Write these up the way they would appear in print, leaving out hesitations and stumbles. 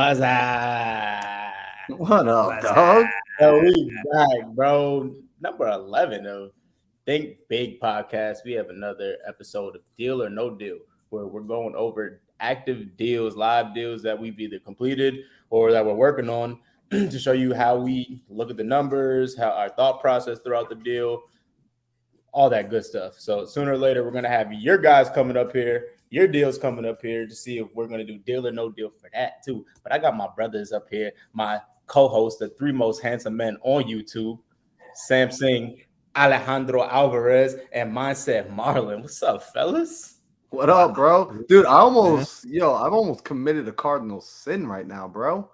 What's up? What up, What's dog? up? Yo, we back, bro. Number 11 of Think Big Podcast. We have another episode of Deal or No Deal, where we're going over active deals, live deals that we've either completed or that we're working on to show you how we look at the numbers, how our thought process throughout the deal, all that good stuff. So sooner or later, we're going to have your guys coming up here, your deals coming up here to see if we're going to do deal or no deal for that too. But I got my brothers up here, my co-host, the three most handsome men on YouTube, Sam Singh, Alejandro Alvarez, and Mindset Marlon. What's up, fellas? What up, bro? Dude, I've almost committed a cardinal sin right now, bro.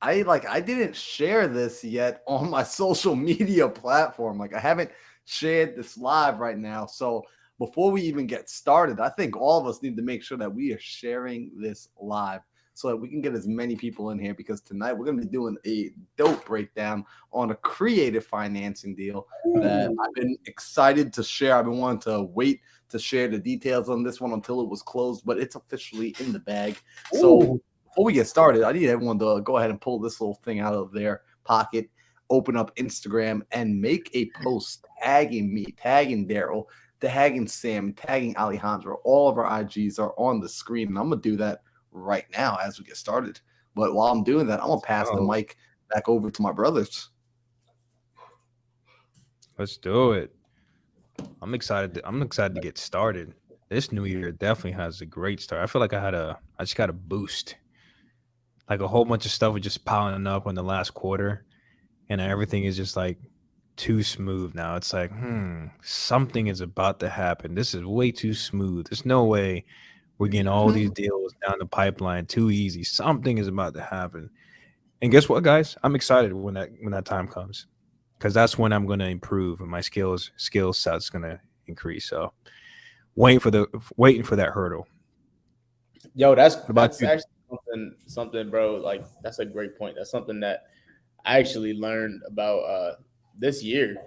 I didn't share this yet on my social media platform. Like, I haven't shared this live right now. So before we even get started, I think all of us need to make sure that we are sharing this live so that we can get as many people in here, because tonight we're going to be doing a dope breakdown on a creative financing deal that I've been excited to share. I've been wanting to wait to share the details on this one until it was closed, but it's officially in the bag. So before we get started, I need everyone to go ahead and pull this little thing out of their pocket, open up Instagram, and make a post tagging me, tagging Daryl, tagging Sam, tagging Alejandro. All of our IGs are on the screen, and I'm going to do that right now as we get started. But while I'm doing that, I'm going to pass the mic back over to my brothers. Let's do it. I'm excited to get started. This new year definitely has a great start. I feel like I just got a boost. Like a whole bunch of stuff was just piling up on the last quarter, and everything is just like too smooth now. It's like, something is about to happen. This is way too smooth. There's no way we're getting all these deals down the pipeline too easy. Something is about to happen. And guess what, guys? I'm excited when that time comes, because that's when I'm going to improve and my skill set's going to increase. So waiting for that hurdle. Yo, that's actually something, bro. Like, that's a great point. That's something that I actually learned about this year.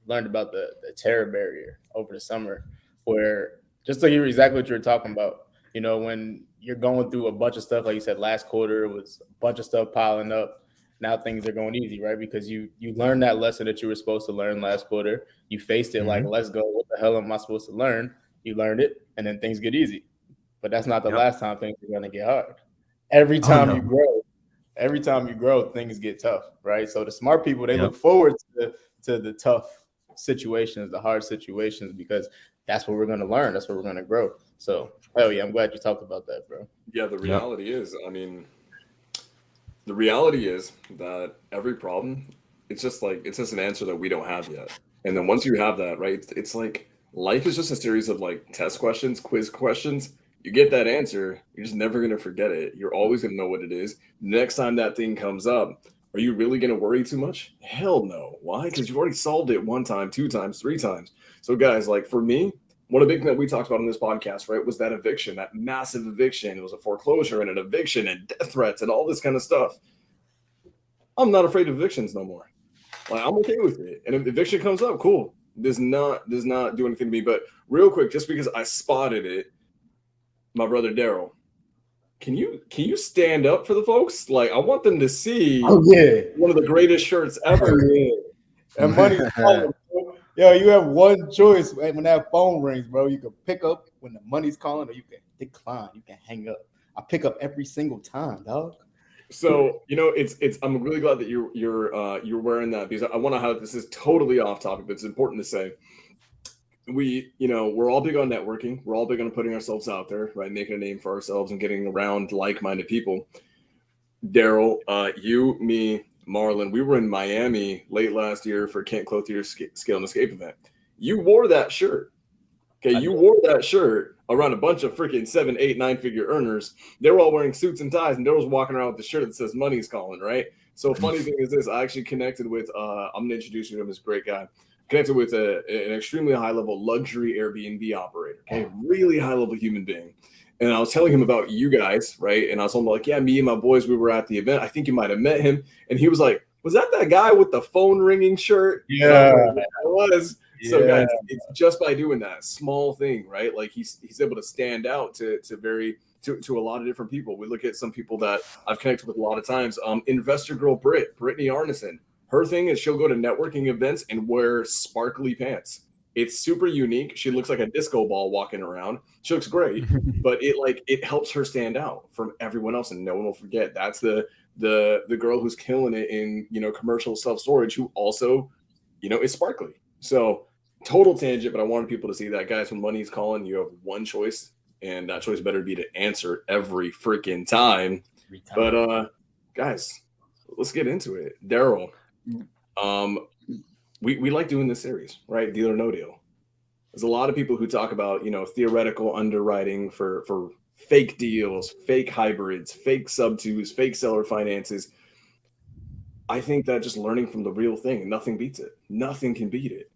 Learned about the terror barrier over the summer, where just to hear exactly what you were talking about. You know, when you're going through a bunch of stuff, like you said, last quarter was a bunch of stuff piling up. Now things are going easy, right? Because you learned that lesson that you were supposed to learn last quarter. You faced it like, let's go. What the hell am I supposed to learn? You learned it, and then things get easy. But that's not the last time things are going to get hard. Every time you grow, things get tough, right? So the smart people, they look forward to the tough situations, the hard situations, because that's what we're going to learn. That's what we're going to grow. So, hell yeah, I'm glad you talked about that, bro. Yeah, the reality is, the reality is that every problem, it's just an answer that we don't have yet. And then once you have that, right, it's like life is just a series of like test questions, quiz questions. You get that answer, you're just never going to forget it. You're always going to know what it is. Next time that thing comes up, are you really going to worry too much? Hell no. Why? Because you've already solved it 1 time, 2 times, 3 times. So guys, like for me, one of the big things that we talked about on this podcast, right, was that eviction, that massive eviction. It was a foreclosure and an eviction and death threats and all this kind of stuff. I'm not afraid of evictions no more. Like, I'm okay with it. And if eviction comes up, cool. Does not do anything to me. But real quick, just because I spotted it, my brother Daryl, can you stand up for the folks? Like, I want them to see one of the greatest shirts ever. And money's calling, bro. Yo, you have one choice when that phone rings, bro. You can pick up when the money's calling, or you can decline. You can hang up. I pick up every single time, dog. So, you know, it's I'm really glad that you're wearing that, because I want to have, this is totally off topic, but it's important to say. We're all big on networking. We're all big on putting ourselves out there, right? Making a name for ourselves and getting around like-minded people. Daryl, you, me, Marlon, we were in Miami late last year for Kent Clothier's Scale and Escape event. You wore that shirt. Okay, you wore that shirt around a bunch of freaking 7, 8, 9-figure earners. They were all wearing suits and ties, and Daryl's walking around with the shirt that says "Money's calling," right? So funny thing is this: I actually connected with. I'm gonna introduce you to him. This great guy. Connected with an extremely high-level luxury Airbnb operator. Okay, really high-level human being. And I was telling him about you guys, right? And I was telling him, like, yeah, me and my boys, we were at the event. I think you might have met him. And he was like, was that guy with the phone ringing shirt? Yeah, it was. Yeah. So guys, it's just by doing that small thing, right? Like he's able to stand out to very to a lot of different people. We look at some people that I've connected with a lot of times. Investor girl Brittany Arneson. Her thing is she'll go to networking events and wear sparkly pants. It's super unique. She looks like a disco ball walking around. She looks great, but it helps her stand out from everyone else, and no one will forget. That's the girl who's killing it in commercial self-storage, who also is sparkly. So total tangent, but I wanted people to see that, guys. When money's calling, you have one choice, and that choice better be to answer every freaking time. But guys, let's get into it. Daryl, we like doing this series, right? Deal or no deal. There's a lot of people who talk about theoretical underwriting for fake deals, fake hybrids, fake sub-twos, fake seller finances. I think that just learning from the real thing, nothing beats it. Nothing can beat it.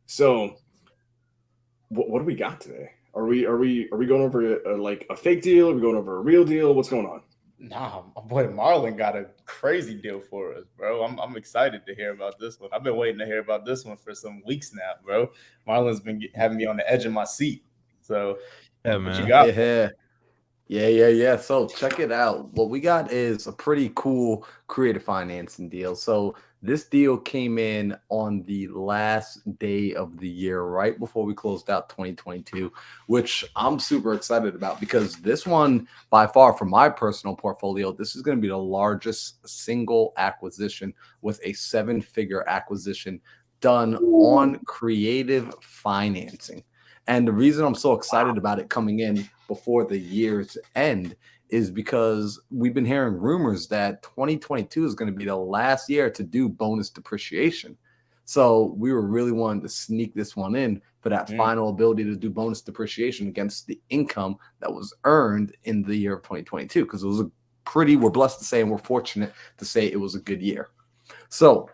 So, what do we got today? Are we going over a fake deal? Are we going over a real deal? What's going on? Nah, my boy Marlon got a crazy deal for us, bro. I'm excited to hear about this one. I've been waiting to hear about this one for some weeks now, bro. Marlon's been having me on the edge of my seat. So, yeah, what man. you got? Yeah. So check it out. What we got is a pretty cool creative financing deal. So this deal came in on the last day of the year, right before we closed out 2022, which I'm super excited about because this one, by far, from my personal portfolio, this is going to be the largest single acquisition with a 7-figure acquisition done on creative financing. And the reason I'm so excited about it coming in before the year's end is because we've been hearing rumors that 2022 is going to be the last year to do bonus depreciation. So we were really wanting to sneak this one in for that final ability to do bonus depreciation against the income that was earned in the year of 2022, because it was we're blessed to say, and we're fortunate to say it was a good year. So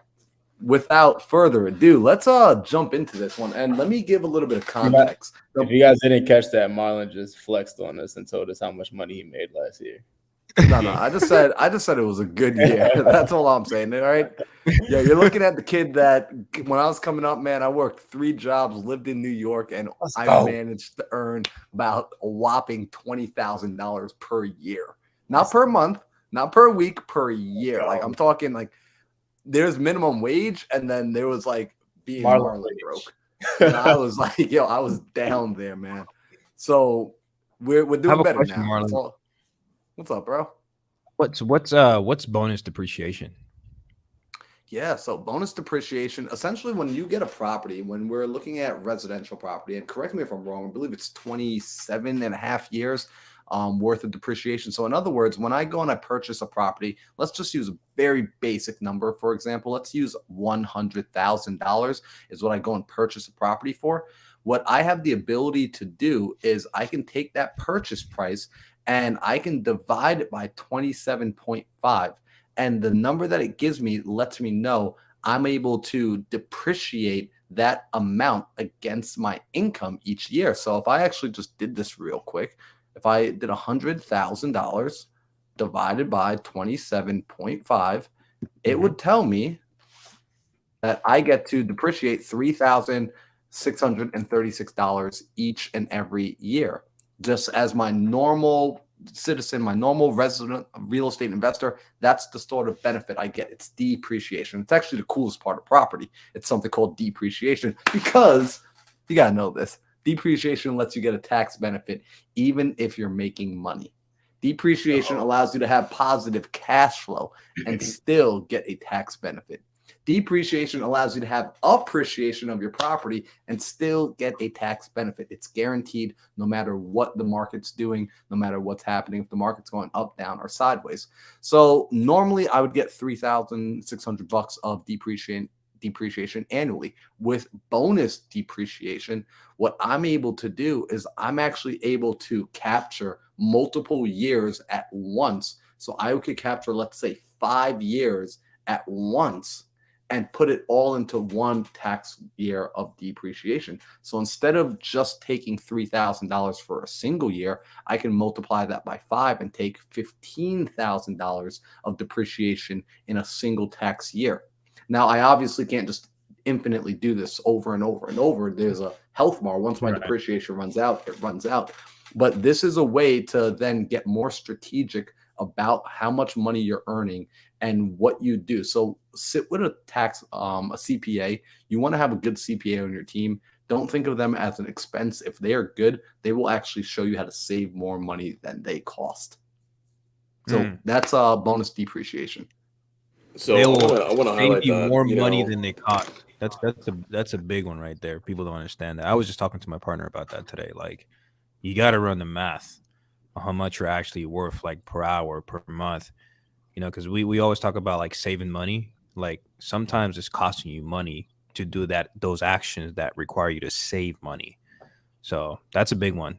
without further ado, let's jump into this one, and let me give a little bit of context. If you guys didn't catch that, Marlon just flexed on us and told us how much money he made last year. No, I just said it was a good year. That's all I'm saying. All right. Yeah, you're looking at the kid that when I was coming up, man, I worked 3 jobs, lived in New York, and I managed to earn about a whopping $20,000 per year. Not per month, not per week, per year. Like I'm talking like there's minimum wage, and then there was like being Marlon broke. And I was like, I was down there, man. So we're doing better now. What's up, bro? What's bonus depreciation? Yeah, so bonus depreciation, essentially when you get a property, when we're looking at residential property, and correct me if I'm wrong, I believe it's 27 and a half years worth of depreciation. So in other words, when I go and I purchase a property, let's just use a very basic number. For example, let's use $100,000 is what I go and purchase a property for. What I have the ability to do is I can take that purchase price and I can divide it by 27.5. And the number that it gives me lets me know I'm able to depreciate that amount against my income each year. So if I actually just did this real quick, if I did $100,000 divided by 27.5, it would tell me that I get to depreciate $3,636 each and every year. Just as my normal citizen, my normal resident real estate investor, that's the sort of benefit I get. It's depreciation. It's actually the coolest part of property. It's something called depreciation because you got to know this. Depreciation lets you get a tax benefit even if you're making money. Depreciation allows you to have positive cash flow and still get a tax benefit. Depreciation allows you to have appreciation of your property and still get a tax benefit. It's guaranteed no matter what the market's doing, no matter what's happening, if the market's going up, down, or sideways. So normally I would get $3,600 of depreciation annually. With bonus depreciation, what I'm able to do is I'm actually able to capture multiple years at once. So I could capture, let's say, 5 years at once and put it all into one tax year of depreciation. So instead of just taking $3,000 for a single year, I can multiply that by 5 and take $15,000 of depreciation in a single tax year. Now, I obviously can't just infinitely do this over and over and over. There's a health bar. Once my depreciation runs out, it runs out. But this is a way to then get more strategic about how much money you're earning and what you do. So sit with a CPA. You want to have a good CPA on your team. Don't think of them as an expense. If they are good, they will actually show you how to save more money than they cost. So that's a bonus depreciation. So They I will want to save highlight you that, more you money know, than they cost. That's a big one right there. People don't understand that. I was just talking to my partner about that today. Like, you got to run the math on how much you're actually worth, like per hour, per month. You know, because we always talk about like saving money. Like, sometimes it's costing you money to do those actions that require you to save money. So that's a big one.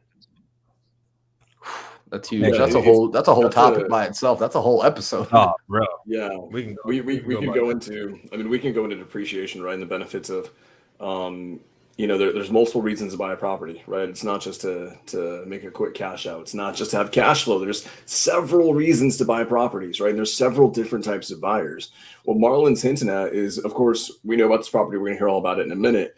That's huge. Yeah, That's a whole topic by itself. That's a whole episode. Oh, bro. Yeah, We can go into. I mean, we can go into depreciation, right, and the benefits of, you know, there's multiple reasons to buy a property, right? It's not just to make a quick cash out. It's not just to have cash flow. There's several reasons to buy properties, right? And there's several different types of buyers. What Marlon's hinting at is, of course, we know about this property. We're gonna hear all about it in a minute.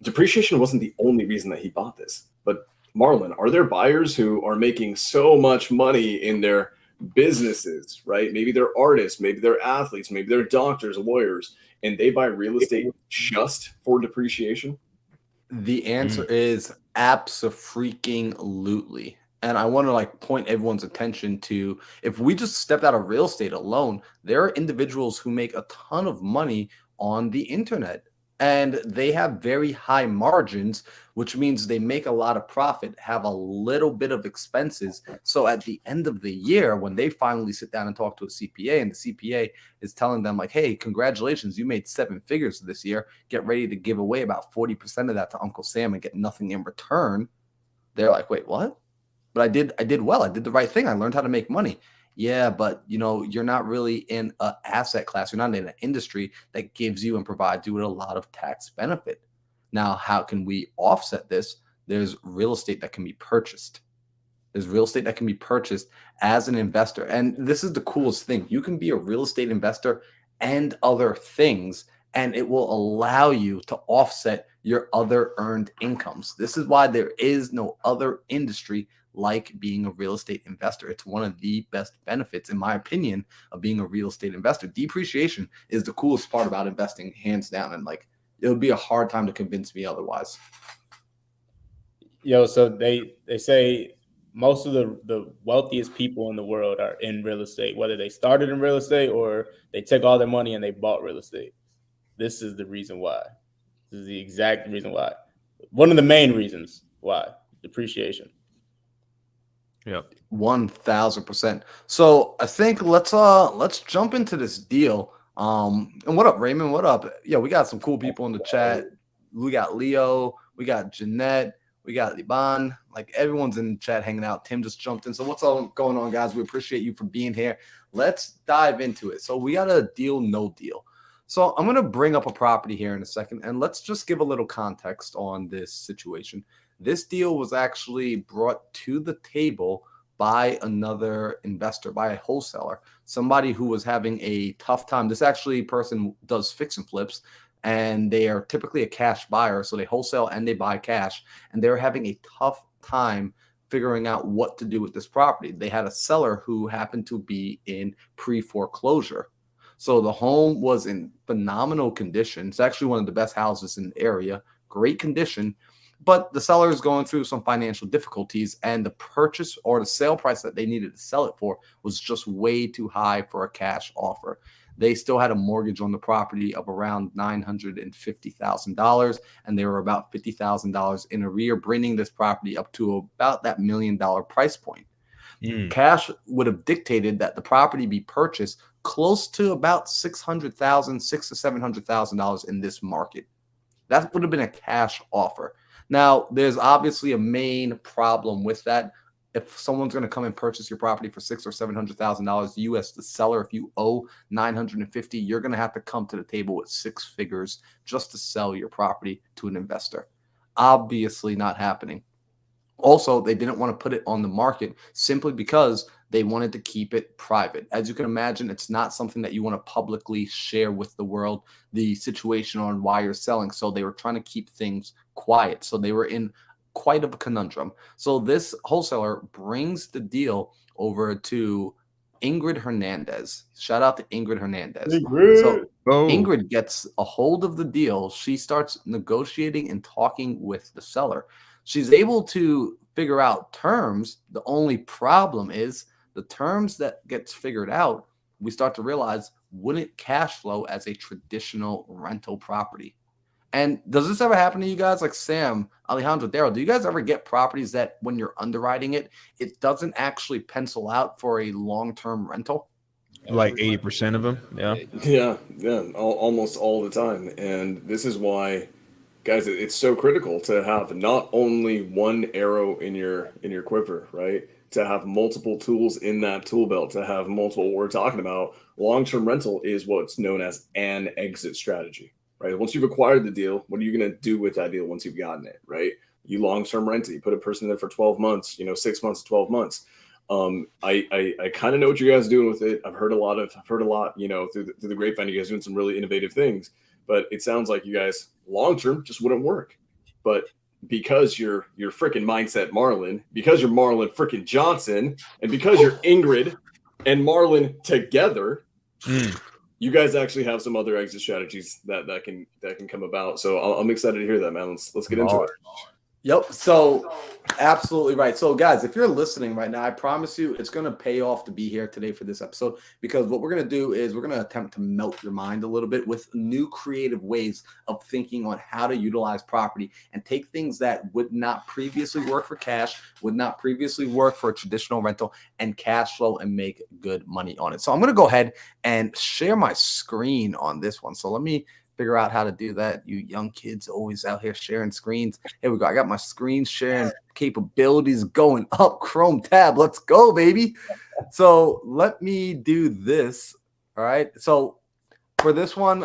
Depreciation wasn't the only reason that he bought this, but Marlon, are there buyers who are making so much money in their businesses, right? Maybe they're artists, maybe they're athletes, maybe they're doctors, lawyers, and they buy real estate just for depreciation? The answer is abso-freaking-lutely. And I want to like point everyone's attention to, if we just stepped out of real estate alone, there are individuals who make a ton of money on the internet and they have very high margins, which means they make a lot of profit, have a little bit of expenses. So at the end of the year, when they finally sit down and talk to a CPA and the CPA is telling them like, hey, congratulations, you made 7 figures this year. Get ready to give away about 40% of that to Uncle Sam and get nothing in return. They're like, wait, what? But I did well. I did the right thing. I learned how to make money. Yeah, but you know, you're not really in an asset class. You're not in an industry that gives you and provides you with a lot of tax benefit. Now, how can we offset this? There's real estate that can be purchased. There's real estate that can be purchased as an investor. And this is the coolest thing. You can be a real estate investor and other things, and it will allow you to offset your other earned incomes. This is why there is no other industry like being a real estate investor. It's one of the best benefits, in my opinion, of being a real estate investor. Depreciation is the coolest part about investing, hands down. And like, it would be a hard time to convince me otherwise. Yo, so they say most of the wealthiest people in the world are in real estate, whether they started in real estate or they took all their money and they bought real estate. This is the reason why. This is the exact reason why. One of the main reasons why. Depreciation. Yep. 1000%. So I think let's jump into this deal. And what up, Raymond? What up? Yeah, we got some cool people in the chat. We got Leo, we got Jeanette, we got Liban. Like, everyone's in the chat hanging out. Tim just jumped in. So what's all going on, guys? We appreciate you for being here. Let's dive into it. So we got a deal, no deal. So I'm going to bring up a property here in a second, and let's just give a little context on this situation. This deal was actually brought to the table by another investor, by a wholesaler, somebody who was having a tough time. This actually person does fix and flips, and they are typically a cash buyer. So they wholesale and they buy cash, and they're having a tough time figuring out what to do with this property. They had a seller who happened to be in pre-foreclosure. So the home was in phenomenal condition. It's actually one of the best houses in the area, great condition. But the seller is going through some financial difficulties, and the purchase or the sale price that they needed to sell it for was just way too high for a cash offer. They still had a mortgage on the property of around $950,000, and they were about $50,000 in arrear, bringing this property up to about that $1 million price point. Cash would have dictated that the property be purchased close to about $600,000, $600,000 to $700,000 in this market. That would have been a cash offer. Now, there's obviously a main problem with that. If someone's going to come and purchase your property for $600,000 or $700,000, you as the seller, if you owe $950,000, you're going to have to come to the table with 6 figures just to sell your property to an investor. Obviously not happening. Also, they didn't want to put it on the market simply because they wanted to keep it private. As you can imagine, it's not something that you want to publicly share with the world, the situation on why you're selling. So they were trying to keep things quiet. So they were in quite of a conundrum. So this wholesaler brings the deal over to Ingrid Hernandez. Shout out to Ingrid Hernandez. So Ingrid gets a hold of the deal. She starts negotiating and talking with the seller. She's able to figure out terms. The only problem is the terms that gets figured out, we start to realize wouldn't cash flow as a traditional rental property. And does this ever happen to you guys? Like Sam, Alejandro, Daryl, do you guys ever get properties that when you're underwriting it, it doesn't actually pencil out for a long-term rental? Like 80% of them. Yeah. Yeah. Almost all the time. And this is why, guys, it's so critical to have not only one arrow in your quiver, right? To have multiple tools in that tool belt, to have multiple, what we're talking about, long-term rental is what's known as an exit strategy, right? Once you've acquired the deal, what are you going to do with that deal once you've gotten it, right? You long-term rent it, you put a person there for 12 months, 6 months to 12 months. I kind of know what you guys are doing with it. I've heard a lot, through the grapevine, you guys doing some really innovative things, but it sounds like you guys long-term just wouldn't work. But because you're freaking mindset Marlon, because you're Marlon freaking Johnson, and because you're Ingrid and Marlon together, you guys actually have some other exit strategies that can come about. So I'm excited to hear that, man. Let's get into it. Yep. So absolutely right. So guys, if you're listening right now, I promise you it's going to pay off to be here today for this episode, because what we're going to do is we're going to attempt to melt your mind a little bit with new creative ways of thinking on how to utilize property and take things that would not previously work for cash, would not previously work for a traditional rental, and cash flow and make good money on it. So I'm going to go ahead and share my screen on this one. So let me figure out how to do that. You young kids always out here sharing screens. Here we go. I got my screen sharing capabilities going up. Chrome tab. Let's go, baby. So let me do this. All right. So for this one,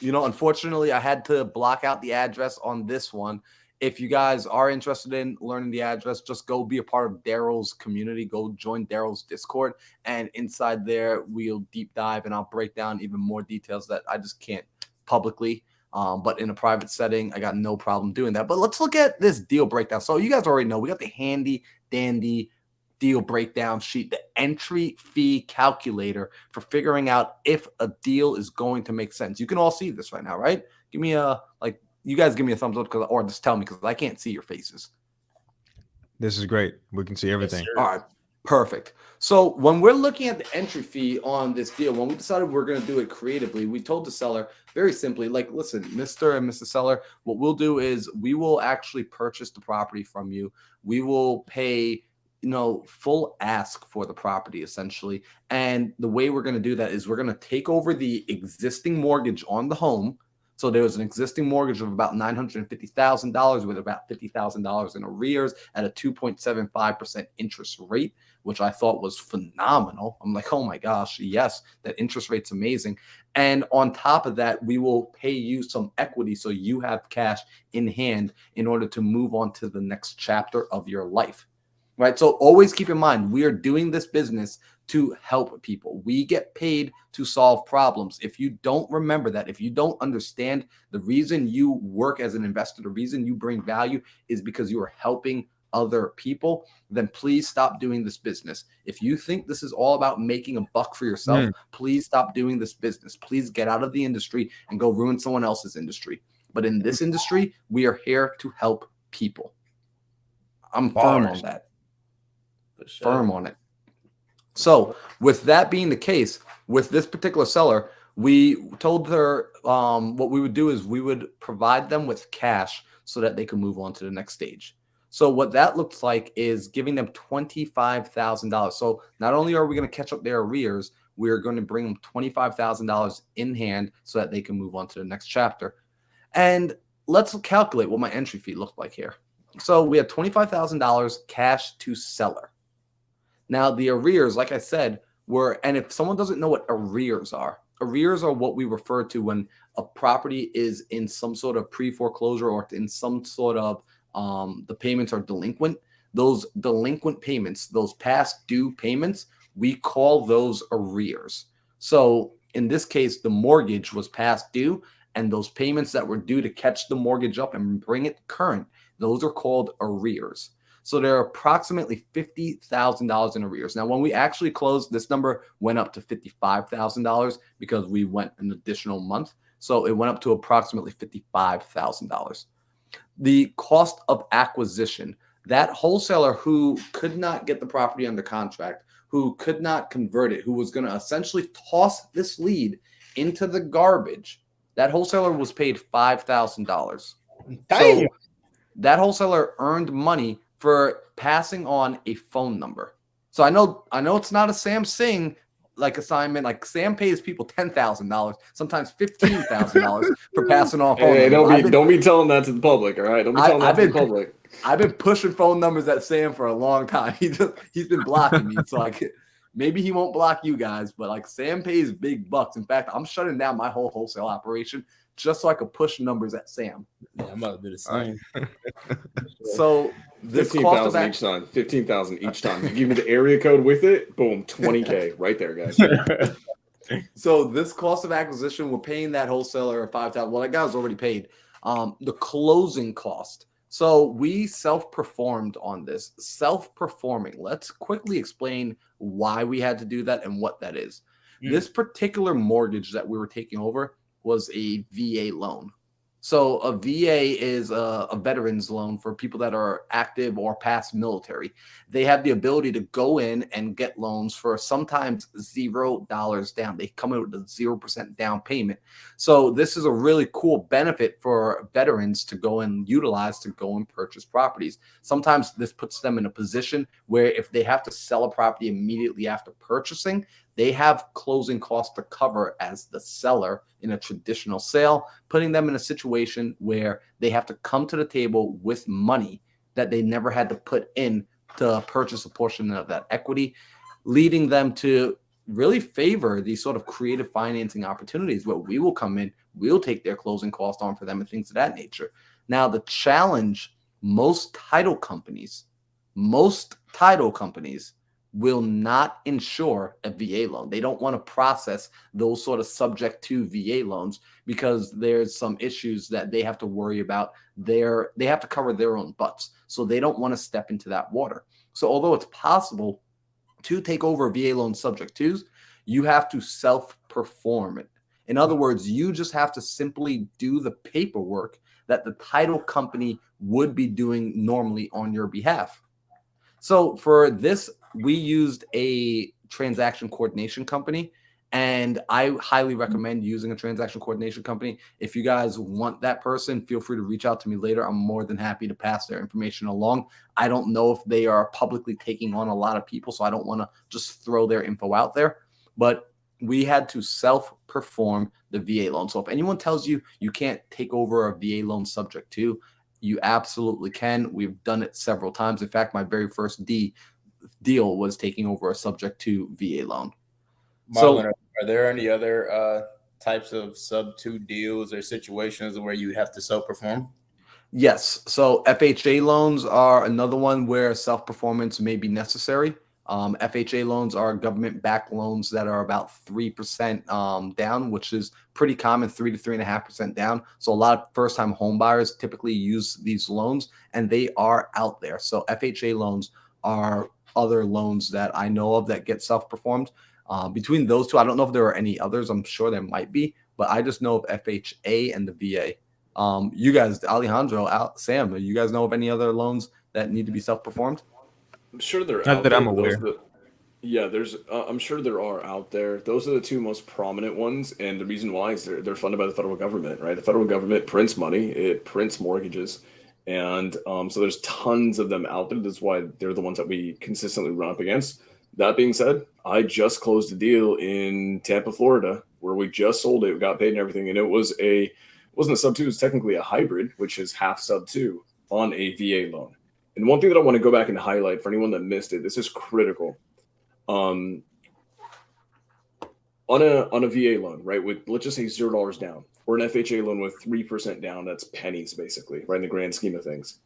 unfortunately, I had to block out the address on this one. If you guys are interested in learning the address, just go be a part of Daryl's community. Go join Daryl's Discord. And inside there, we'll deep dive and I'll break down even more details that I just can't publicly, but in a private setting, I got no problem doing that. But let's look at this deal breakdown. So you guys already know we got the handy dandy deal breakdown sheet, the entry fee calculator for figuring out if a deal is going to make sense. You can all see this right now, right? Give me you guys give me a thumbs up, or just tell me, because I can't see your faces. This is great. We can see everything. All right. Perfect. So when we're looking at the entry fee on this deal, when we decided we're going to do it creatively, we told the seller very simply, like, listen, Mr. and Mrs. Seller, what we'll do is we will actually purchase the property from you. We will pay, full ask for the property, essentially. And the way we're going to do that is we're going to take over the existing mortgage on the home. So there was an existing mortgage of about $950,000 with about $50,000 in arrears at a 2.75% interest rate, which I thought was phenomenal. I'm like, oh my gosh, yes, that interest rate's amazing. And on top of that, we will pay you some equity so you have cash in hand in order to move on to the next chapter of your life. Right? So always keep in mind, we are doing this business to help people. We get paid to solve problems. If you don't remember that, if you don't understand the reason you work as an investor, the reason you bring value is because you are helping other people, then please stop doing this business. If you think this is all about making a buck for yourself, please stop doing this business. Please get out of the industry and go ruin someone else's industry. But in this industry, we are here to help people. I'm firm on that. Firm on it. So with that being the case, with this particular seller, we told her what we would do is we would provide them with cash so that they can move on to the next stage. So what that looks like is giving them $25,000. So not only are we going to catch up their arrears, we're going to bring them $25,000 in hand so that they can move on to the next chapter. And let's calculate what my entry fee looked like here. So we have $25,000 cash to seller. Now, the arrears, like I said, and if someone doesn't know what arrears are what we refer to when a property is in some sort of pre-foreclosure or in some sort of the payments are delinquent. Those delinquent payments, those past due payments, we call those arrears. So in this case, the mortgage was past due, and those payments that were due to catch the mortgage up and bring it current, Those are called arrears. So there are approximately $50,000 in arrears. Now, when we actually closed, this number went up to $55,000 because we went an additional month. So it went up to approximately $55,000. The cost of acquisition, that wholesaler who could not get the property under contract, who could not convert it, who was going to essentially toss this lead into the garbage, that wholesaler was paid $5,000. So that wholesaler earned money for passing on a phone number. So I know it's not a Sam Singh like assignment. Like Sam pays people $10,000, sometimes $15,000 for passing on phone numbers. Don't be telling that to the public, all right? Don't be telling that to the public. I've been pushing phone numbers at Sam for a long time. He's been blocking me, so maybe he won't block you guys, but like Sam pays big bucks. In fact, I'm shutting down my whole wholesale operation just so I could push numbers at Sam. Yeah, I'm about to do the same. So this cost of 15,000 each time. 15,000 each time. You give me the area code with it, boom, 20K right there, guys. So this cost of acquisition, we're paying that wholesaler $5,000. Well, that guy was already paid. The closing cost. So we self-performed on this. Self-performing. Let's quickly explain why we had to do that and what that is. This particular mortgage that we were taking over was a VA loan. So a VA is a veteran's loan for people that are active or past military. They have the ability to go in and get loans for sometimes $0 down. They come in with a 0% down payment. So this is a really cool benefit for veterans to go and utilize to go and purchase properties. Sometimes this puts them in a position where if they have to sell a property immediately after purchasing, they have closing costs to cover as the seller in a traditional sale, putting them in a situation where they have to come to the table with money that they never had to put in to purchase a portion of that equity, leading them to really favor these sort of creative financing opportunities where we will come in, we'll take their closing cost on for them and things of that nature. Now, the challenge, most title companies will not insure a VA loan. They don't want to process those sort of subject to VA loans because there's some issues that they have to worry about. They have to cover their own butts. So they don't want to step into that water. So although it's possible to take over a VA loan subject to, you have to self-perform it. In other words, you just have to simply do the paperwork that the title company would be doing normally on your behalf. So for this, we used a transaction coordination company, and I highly recommend using a transaction coordination company. If you guys want that person, feel free to reach out to me later. I'm more than happy to pass their information along. I don't know if they are publicly taking on a lot of people, so I don't want to just throw their info out there. But we had to self-perform the VA loan. So if anyone tells you you can't take over a VA loan subject to, you absolutely can. We've done it several times. In fact, my very first deal was taking over a subject to VA loan. Marlon, are there any other types of sub-2 deals or situations where you have to self-perform? Yes. So FHA loans are another one where self-performance may be necessary. FHA loans are government-backed loans that are about 3% down, which is pretty common, 3 to 3.5% down. So a lot of first-time home buyers typically use these loans, and they are out there. So FHA loans are other loans that I know of that get self-performed. Between those two, I don't know if there are any others. I'm sure there might be, but I just know of FHA and the VA. You guys, Alejandro, Sam, you guys know of any other loans that need to be self-performed? I'm sure they're Not out that there. I'm aware. I'm sure there are out there. Those are the two most prominent ones, and the reason why is they're funded by the federal government, right? The federal government prints money, it prints mortgages, and so there's tons of them out there. That's why they're the ones that we consistently run up against. That being said, I just closed a deal in Tampa, Florida, where we just sold it, we got paid and everything, and it wasn't a sub-2, it's technically a hybrid, which is half sub-2 on a VA loan. And one thing that I want to go back and highlight for anyone that missed it, this is critical. On a VA loan, right, with let's just say $0 down, or an FHA loan with 3% down, that's pennies basically, right, in the grand scheme of things,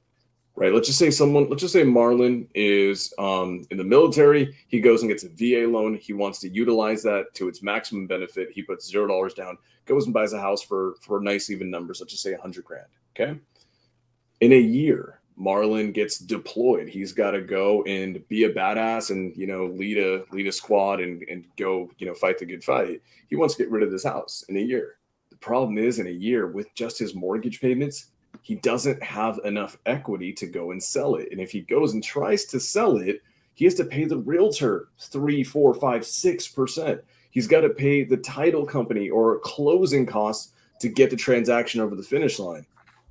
right? Let's just say Marlon is in the military, he goes and gets a VA loan, he wants to utilize that to its maximum benefit, he puts $0 down, goes and buys a house for nice even numbers, let's just say $100,000, okay? In a year, Marlon gets deployed. He's got to go and be a badass and, lead a squad and go, fight the good fight. He wants to get rid of this house in a year. The problem is, in a year, with just his mortgage payments, he doesn't have enough equity to go and sell it. And if he goes and tries to sell it, he has to pay the realtor 3, 4, 5, 6%. He's got to pay the title company or closing costs to get the transaction over the finish line.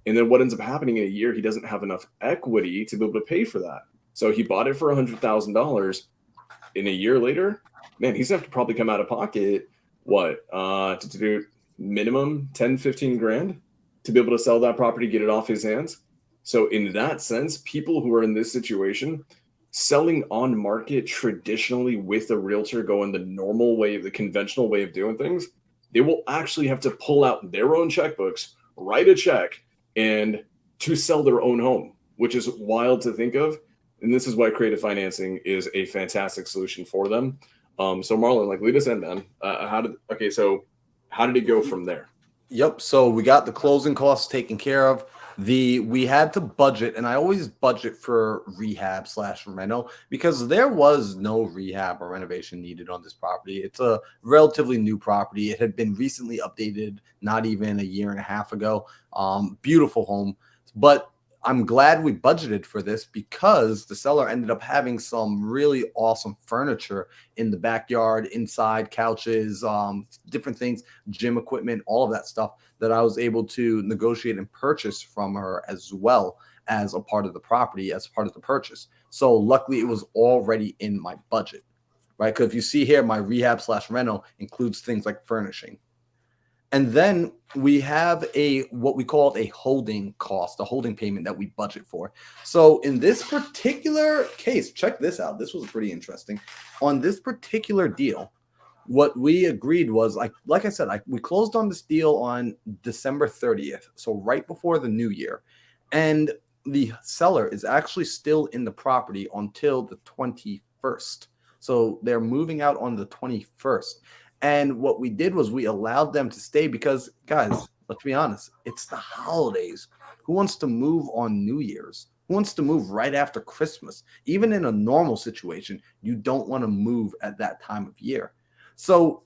And then what ends up happening in a year, he doesn't have enough equity to be able to pay for that. So he bought it for $100,000. In a year later, man, he's going to have to probably come out of pocket, to do minimum 10, 15 grand to be able to sell that property, get it off his hands. So in that sense, people who are in this situation, selling on market traditionally with a realtor going the normal way, the conventional way of doing things, they will actually have to pull out their own checkbooks, write a check, and to sell their own home, which is wild to think of. And this is why creative financing is a fantastic solution for them. So Marlon, lead us in, man. How did it go from there? Yep. So we got the closing costs taken care of. We had to budget, and I always budget for rehab / reno because there was no rehab or renovation needed on this property. It's a relatively new property. It had been recently updated, not even a year and a half ago. Beautiful home, but I'm glad we budgeted for this because the seller ended up having some really awesome furniture in the backyard, inside, couches, different things, gym equipment, all of that stuff that I was able to negotiate and purchase from her as well as a part of the property, as part of the purchase. So luckily it was already in my budget, right? Because if you see here, my rehab / reno includes things like furnishing. And then we have what we call a holding cost, a holding payment that we budget for. So in this particular case, check this out. This was pretty interesting. On this particular deal, what we agreed was, like I said, we closed on this deal on December 30th, so right before the new year. And the seller is actually still in the property until the 21st. So they're moving out on the 21st. And what we did was we allowed them to stay because, guys, let's be honest, it's the holidays. Who wants to move on New Year's? Who wants to move right after Christmas? Even in a normal situation, you don't want to move at that time of year. So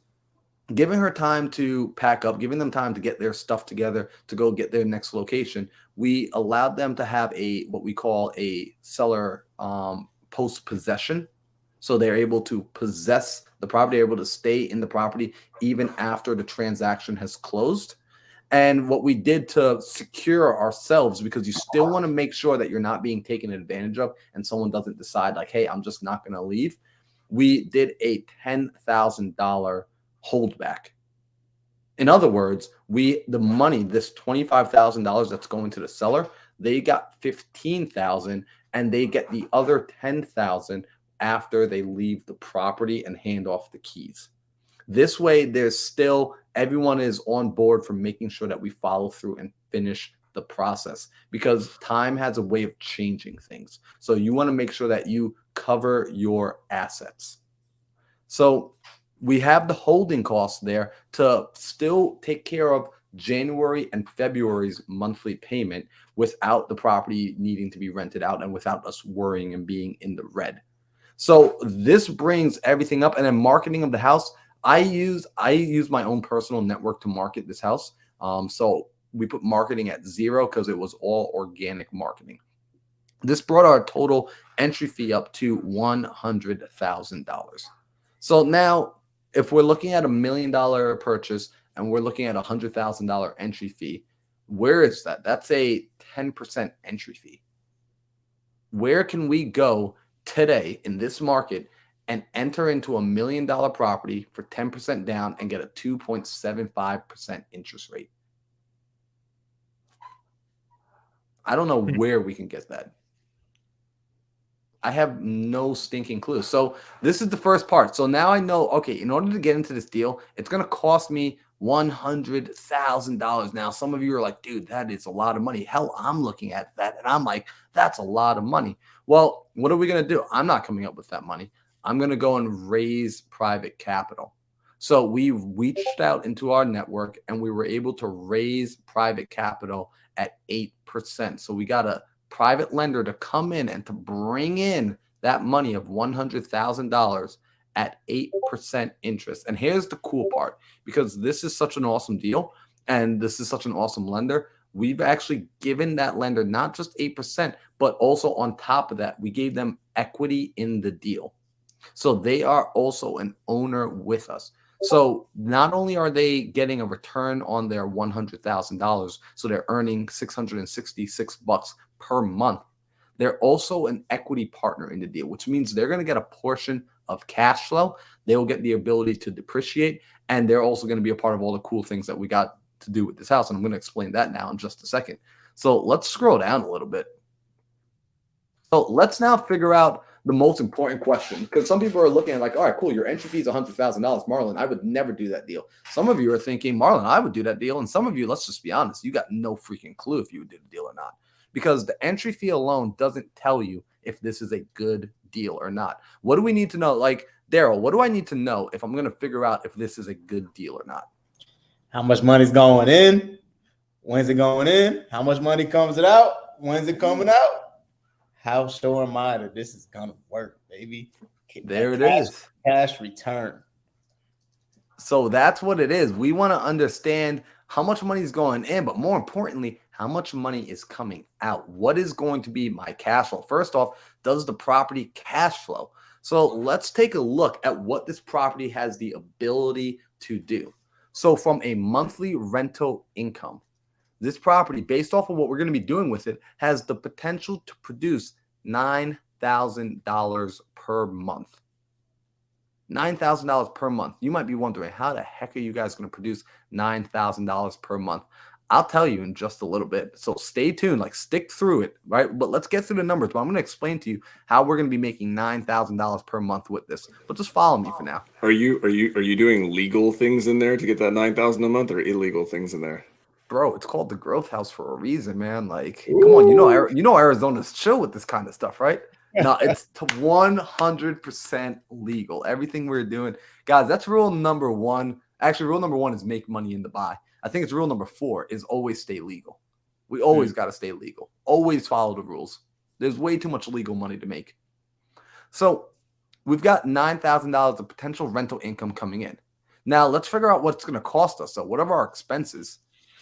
giving her time to pack up, giving them time to get their stuff together to go get their next location, we allowed them to have what we call a seller post-possession. So they're able to possess the property, able to stay in the property even after the transaction has closed. And what we did to secure ourselves, because you still want to make sure that you're not being taken advantage of and someone doesn't decide hey, I'm just not going to leave. We did a $10,000 holdback. In other words, the money, this $25,000 that's going to the seller, they got $15,000 and they get the other $10,000 after they leave the property and hand off the keys. This way, everyone is on board for making sure that we follow through and finish the process, because time has a way of changing things. So you want to make sure that you cover your assets. So we have the holding costs there to still take care of January and February's monthly payment without the property needing to be rented out and without us worrying and being in the red. So this brings everything up. And then marketing of the house, I use my own personal network to market this house. So we put marketing at 0 because it was all organic marketing. This brought our total entry fee up to $100,000. So now if we're looking at $1 million purchase and we're looking at $100,000 entry fee, where is that? That's a 10% entry fee. Where can we go today in this market and enter into $1 million property for 10% down and get a 2.75% interest rate? I don't know where we can get that. I have no stinking clue. So this is the first part. So now I know, okay, in order to get into this deal, it's going to cost me $100,000. Now, some of you are like, dude, that is a lot of money. Hell, I'm looking at that and I'm like, that's a lot of money. Well, what are we going to do? I'm not coming up with that money. I'm going to go and raise private capital. So we reached out into our network and we were able to raise private capital at 8%. So we got a private lender to come in and to bring in that money of $100,000 at 8% interest. And here's the cool part, because this is such an awesome deal and this is such an awesome lender. We've actually given that lender not just 8%, but also on top of that, we gave them equity in the deal. So they are also an owner with us. So not only are they getting a return on their $100,000, so they're earning $666 per month, they're also an equity partner in the deal, which means they're going to get a portion of cash flow. They will get the ability to depreciate, and they're also going to be a part of all the cool things that we got to do with this house. And I'm going to explain that now in just a second. So let's scroll down a little bit. So let's now figure out the most important question, because some people are looking at like, all right, cool, your entry fee is $100,000, Marlon. I would never do that deal. Some of you are thinking, Marlon, I would do that deal. And some of you, let's just be honest, you got no freaking clue if you would do the deal or not, because the entry fee alone doesn't tell you if this is a good deal or not. What do we need to know? Like, Daryl, what do I need to know if I'm going to figure out if this is a good deal or not? How much money's going in? When's it going in? How much money comes it out? When's it coming out? How sure am I that this is gonna work, baby? There it is. Cash return. So that's what it is. We want to understand how much money is going in, but more importantly, how much money is coming out. What is going to be my cash flow? First off, does the property cash flow? So let's take a look at what this property has the ability to do. So from a monthly rental income, this property, based off of what we're going to be doing with it, has the potential to produce $9,000 per month. $9,000 per month. You might be wondering, how the heck are you guys going to produce $9,000 per month? I'll tell you in just a little bit. So stay tuned, like stick through it, right? But let's get through the numbers. But I'm going to explain to you how we're going to be making $9,000 per month with this. But just follow me for now. Are you doing legal things in there to get that $9,000 a month, or illegal things in there? Bro, it's called the Growth House for a reason, man. Like, come on, you know Arizona's chill with this kind of stuff, right? No, it's 100% legal. Everything we're doing, guys, that's rule number one. Actually, rule number one is make money in Dubai. I think it's rule number 4 is always stay legal. We always got to stay legal. Always follow the rules. There's way too much legal money to make. So we've got $9,000 of potential rental income coming in. Now let's figure out what it's going to cost us. So whatever our expenses.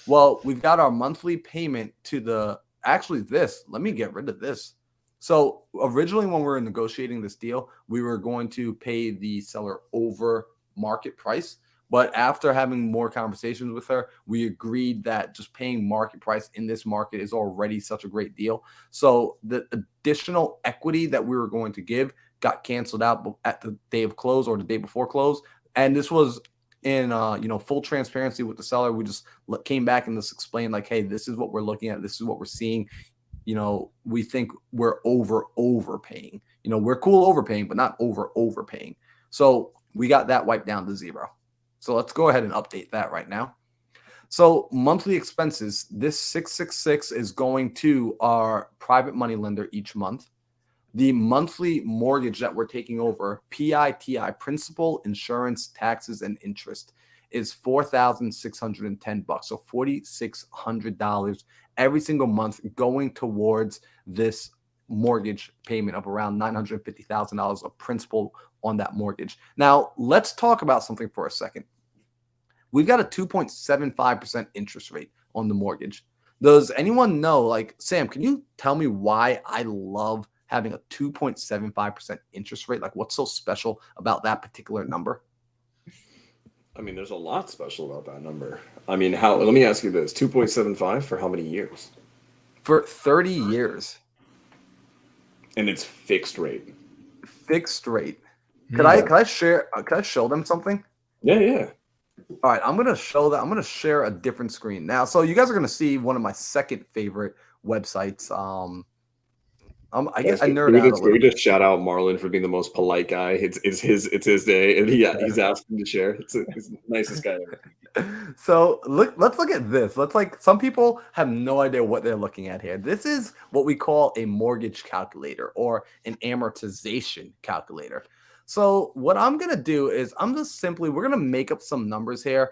Well, we've got our monthly payment to the, actually this, let me get rid of this. So originally when we were negotiating this deal, we were going to pay the seller over market price. But after having more conversations with her, we agreed that just paying market price in this market is already such a great deal. So the additional equity that we were going to give got canceled out at the day of close or the day before close. And this was in full transparency with the seller. We just came back and just explained like, hey, this is what we're looking at. This is what we're seeing. We think we're overpaying. We're cool overpaying, but not overpaying. So we got that wiped down to zero. So let's go ahead and update that right now. So monthly expenses, this 666 is going to our private money lender each month. The monthly mortgage that we're taking over, PITI, principal, insurance, taxes, and interest, is $4,610. So $4,600 every single month going towards this mortgage payment of around $950,000 of principal on that mortgage. Now, let's talk about something for a second. We've got a 2.75% interest rate on the mortgage. Does anyone know, like, Sam, can you tell me why I love having a 2.75% interest rate? Like, what's so special about that particular number? I mean, there's a lot special about that number. I mean, let me ask you this, 2.75 for how many years? For 30 years. And it's fixed rate. Fixed rate. Could I show them something? Yeah. All right, I'm gonna show that. I'm gonna share a different screen now. So you guys are gonna see one of my second favorite websites. I guess I nerd out a little. We just shout out Marlon for being the most polite guy. It's his day, and he's asking to share. He's the nicest guy ever. So let's look at this. Some people have no idea what they're looking at here. This is what we call a mortgage calculator or an amortization calculator. So what I'm going to do is we're going to make up some numbers here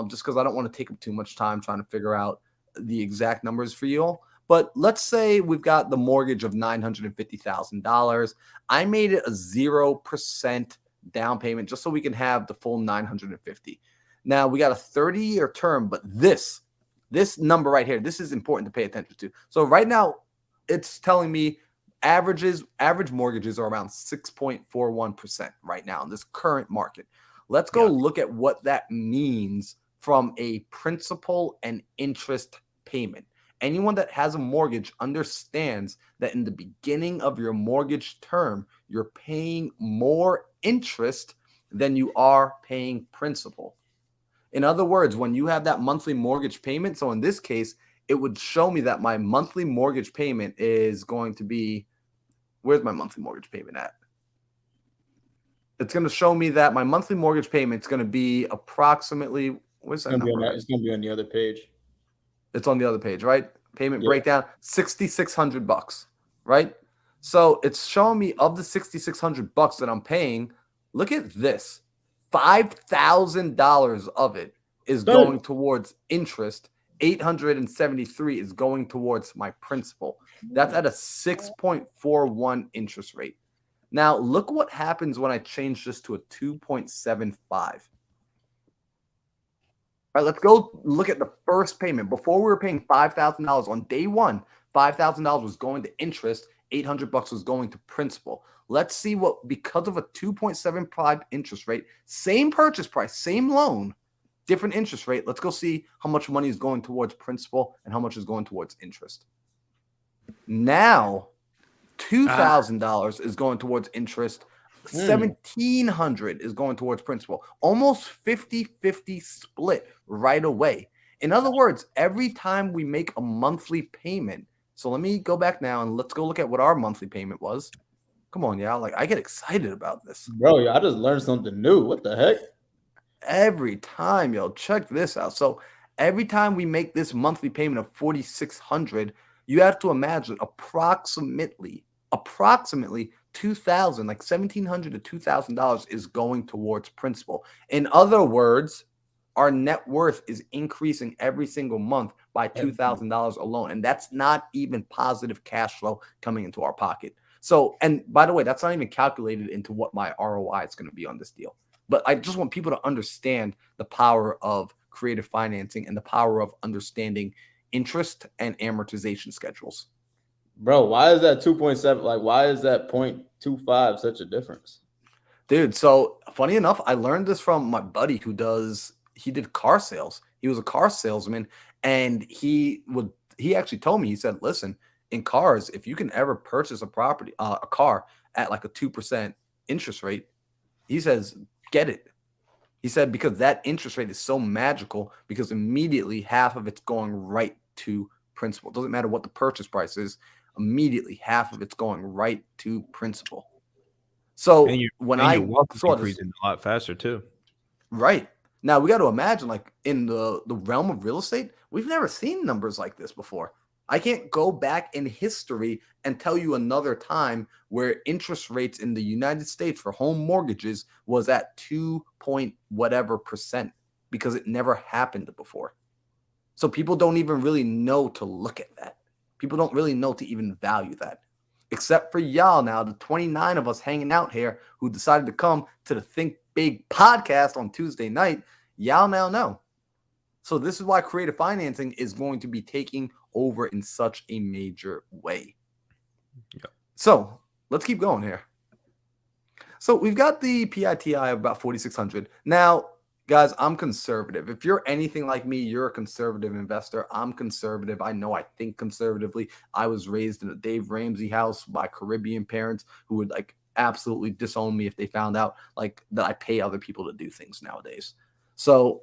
just because I don't want to take up too much time trying to figure out the exact numbers for you all. But let's say we've got the mortgage of $950,000. I made it a 0% down payment just so we can have the full 950. Now we got a 30-year term, but this number right here, this is important to pay attention to. So right now it's telling me average mortgages are around 6.41% right now in this current market. Let's go look at what that means from a principal and interest payment. Anyone that has a mortgage understands that in the beginning of your mortgage term, you're paying more interest than you are paying principal. In other words, when you have that monthly mortgage payment, so in this case, it would show me that my monthly mortgage payment is going to be, where's my monthly mortgage payment at? It's going to show me that my monthly mortgage payment is going to be approximately, where's that number? It's going to be on the other page. It's on the other page, right? Payment breakdown, $6,600, right? So it's showing me of the $6,600 that I'm paying, look at this. $5,000 of it is going towards interest. $873 is going towards my principal. That's at a 6.41 interest rate. Now, look what happens when I change this to a 2.75. All right, let's go look at the first payment. Before we were paying $5,000 on day one, $5,000 was going to interest, $800 was going to principal. Let's see what, because of a 2.75 interest rate, same purchase price, same loan, different interest rate. Let's go see how much money is going towards principal and how much is going towards interest. Now, $2,000 is going towards interest. $1,700 is going towards principal. Almost 50-50 split right away. In other words, every time we make a monthly payment, so let me go back now and let's go look at what our monthly payment was. Come on, y'all. Like, I get excited about this. Bro, I just learned something new. What the heck? Every time, yo, check this out. So every time we make this monthly payment of $4,600, you have to imagine approximately $2,000, like $1,700 to $2,000 is going towards principal. In other words, our net worth is increasing every single month by $2,000 alone. And that's not even positive cash flow coming into our pocket. So, and by the way, that's not even calculated into what my ROI is going to be on this deal. But I just want people to understand the power of creative financing and the power of understanding interest and amortization schedules. Bro, why is that 2.7? Like, why is that 0.25 such a difference? Dude, so funny enough, I learned this from my buddy he did car sales. He was a car salesman, and he actually told me, he said, listen, in cars, if you can ever purchase a car at like a 2% interest rate, he says, get it. He said, because that interest rate is so magical, because immediately half of it's going right to principal. It doesn't matter what the purchase price is. Immediately half of it's going right to principal. So when I saw this, a lot faster too. Right. Now we got to imagine, like, in the realm of real estate, we've never seen numbers like this before. I can't go back in history and tell you another time where interest rates in the United States for home mortgages was at 2 point whatever percent, because it never happened before. So people don't even really know to look at that. People don't really know to even value that, except for y'all now, the 29 of us hanging out here who decided to come to the Think Big podcast on Tuesday night. Y'all now know. So this is why creative financing is going to be taking over in such a major way. Yep. So let's keep going here. So we've got the PITI of about 4,600. Now, guys, I'm conservative. If you're anything like me, you're a conservative investor. I'm conservative. I know I think conservatively. I was raised in a Dave Ramsey house by Caribbean parents who would like absolutely disown me if they found out like that I pay other people to do things nowadays. So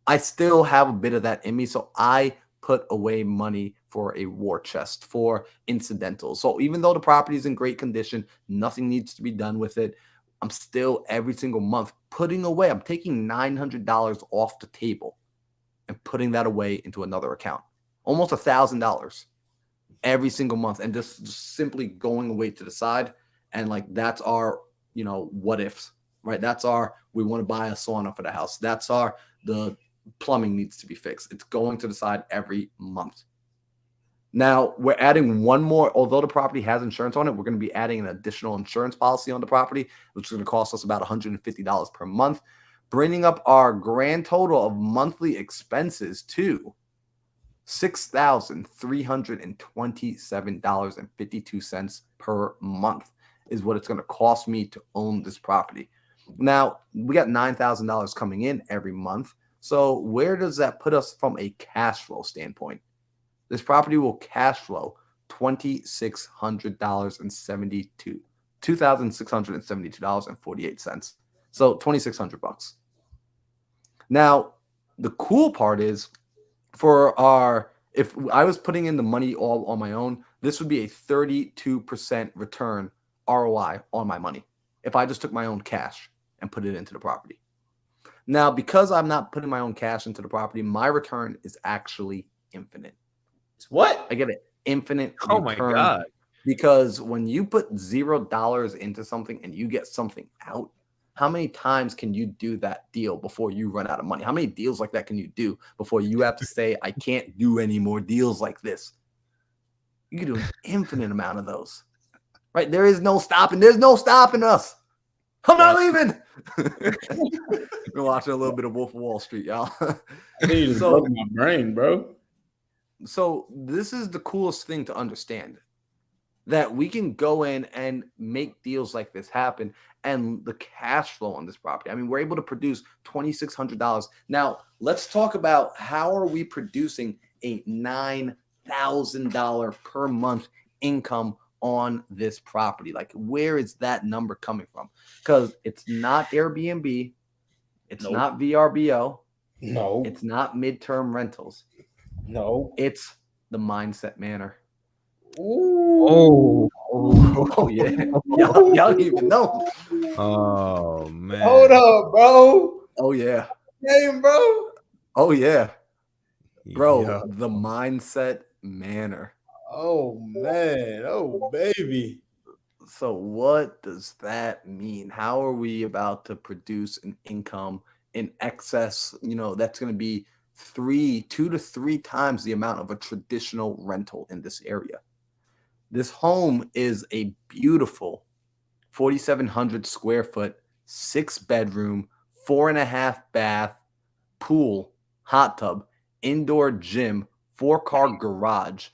I still have a bit of that in me. So I put away money for a war chest, for incidentals. So even though the property is in great condition, nothing needs to be done with it, I'm still every single month putting away. I'm taking $900 off the table and putting that away into another account. Almost $1,000 every single month. And just simply going away to the side. And like, that's our, what ifs, right? That's our, we want to buy a sauna for the house. That's the plumbing needs to be fixed. It's going to the side every month. Now we're adding one more, although the property has insurance on it, we're going to be adding an additional insurance policy on the property, which is going to cost us about $150 per month, bringing up our grand total of monthly expenses to $6,327.52 per month is what it's going to cost me to own this property. Now, we got $9,000 coming in every month. So where does that put us from a cash flow standpoint? This property will cash flow $2,672.48. So $2,600. Now, the cool part is if I was putting in the money all on my own, this would be a 32% return ROI on my money if I just took my own cash and put it into the property. Now, because I'm not putting my own cash into the property, my return is actually infinite. It's what? I get an infinite Oh my return God. because when you put $0 into something and you get something out, how many times can you do that deal before you run out of money? How many deals like that can you do before you have to say, I can't do any more deals like this? You can do an infinite amount of those, right? There is no stopping. There's no stopping us. I'm not leaving. We're watching a little bit of Wolf of Wall Street, y'all. I think you just broke my brain, bro. So this is the coolest thing to understand, that we can go in and make deals like this happen, and the cash flow on this property. I mean, we're able to produce $2,600. Now, let's talk about how are we producing a $9,000 per month income on this property? Like, where is that number coming from? Because it's not Airbnb, it's Nope. not VRBO, No, it's not midterm rentals. no. It's the Mindset Manor. Ooh. Oh yeah. Y'all don't even know. Oh man. Hold up, bro. Oh yeah. Damn, bro. Oh yeah. Bro, Yeah. the Mindset Manor. Oh man. Oh baby. So what does that mean? How are we about to produce an income in excess? That's going to be 2 to 3 times the amount of a traditional rental in this area. This home is a beautiful 4,700 square foot, 6-bedroom, 4.5 bath, pool, hot tub, indoor gym, 4-car garage.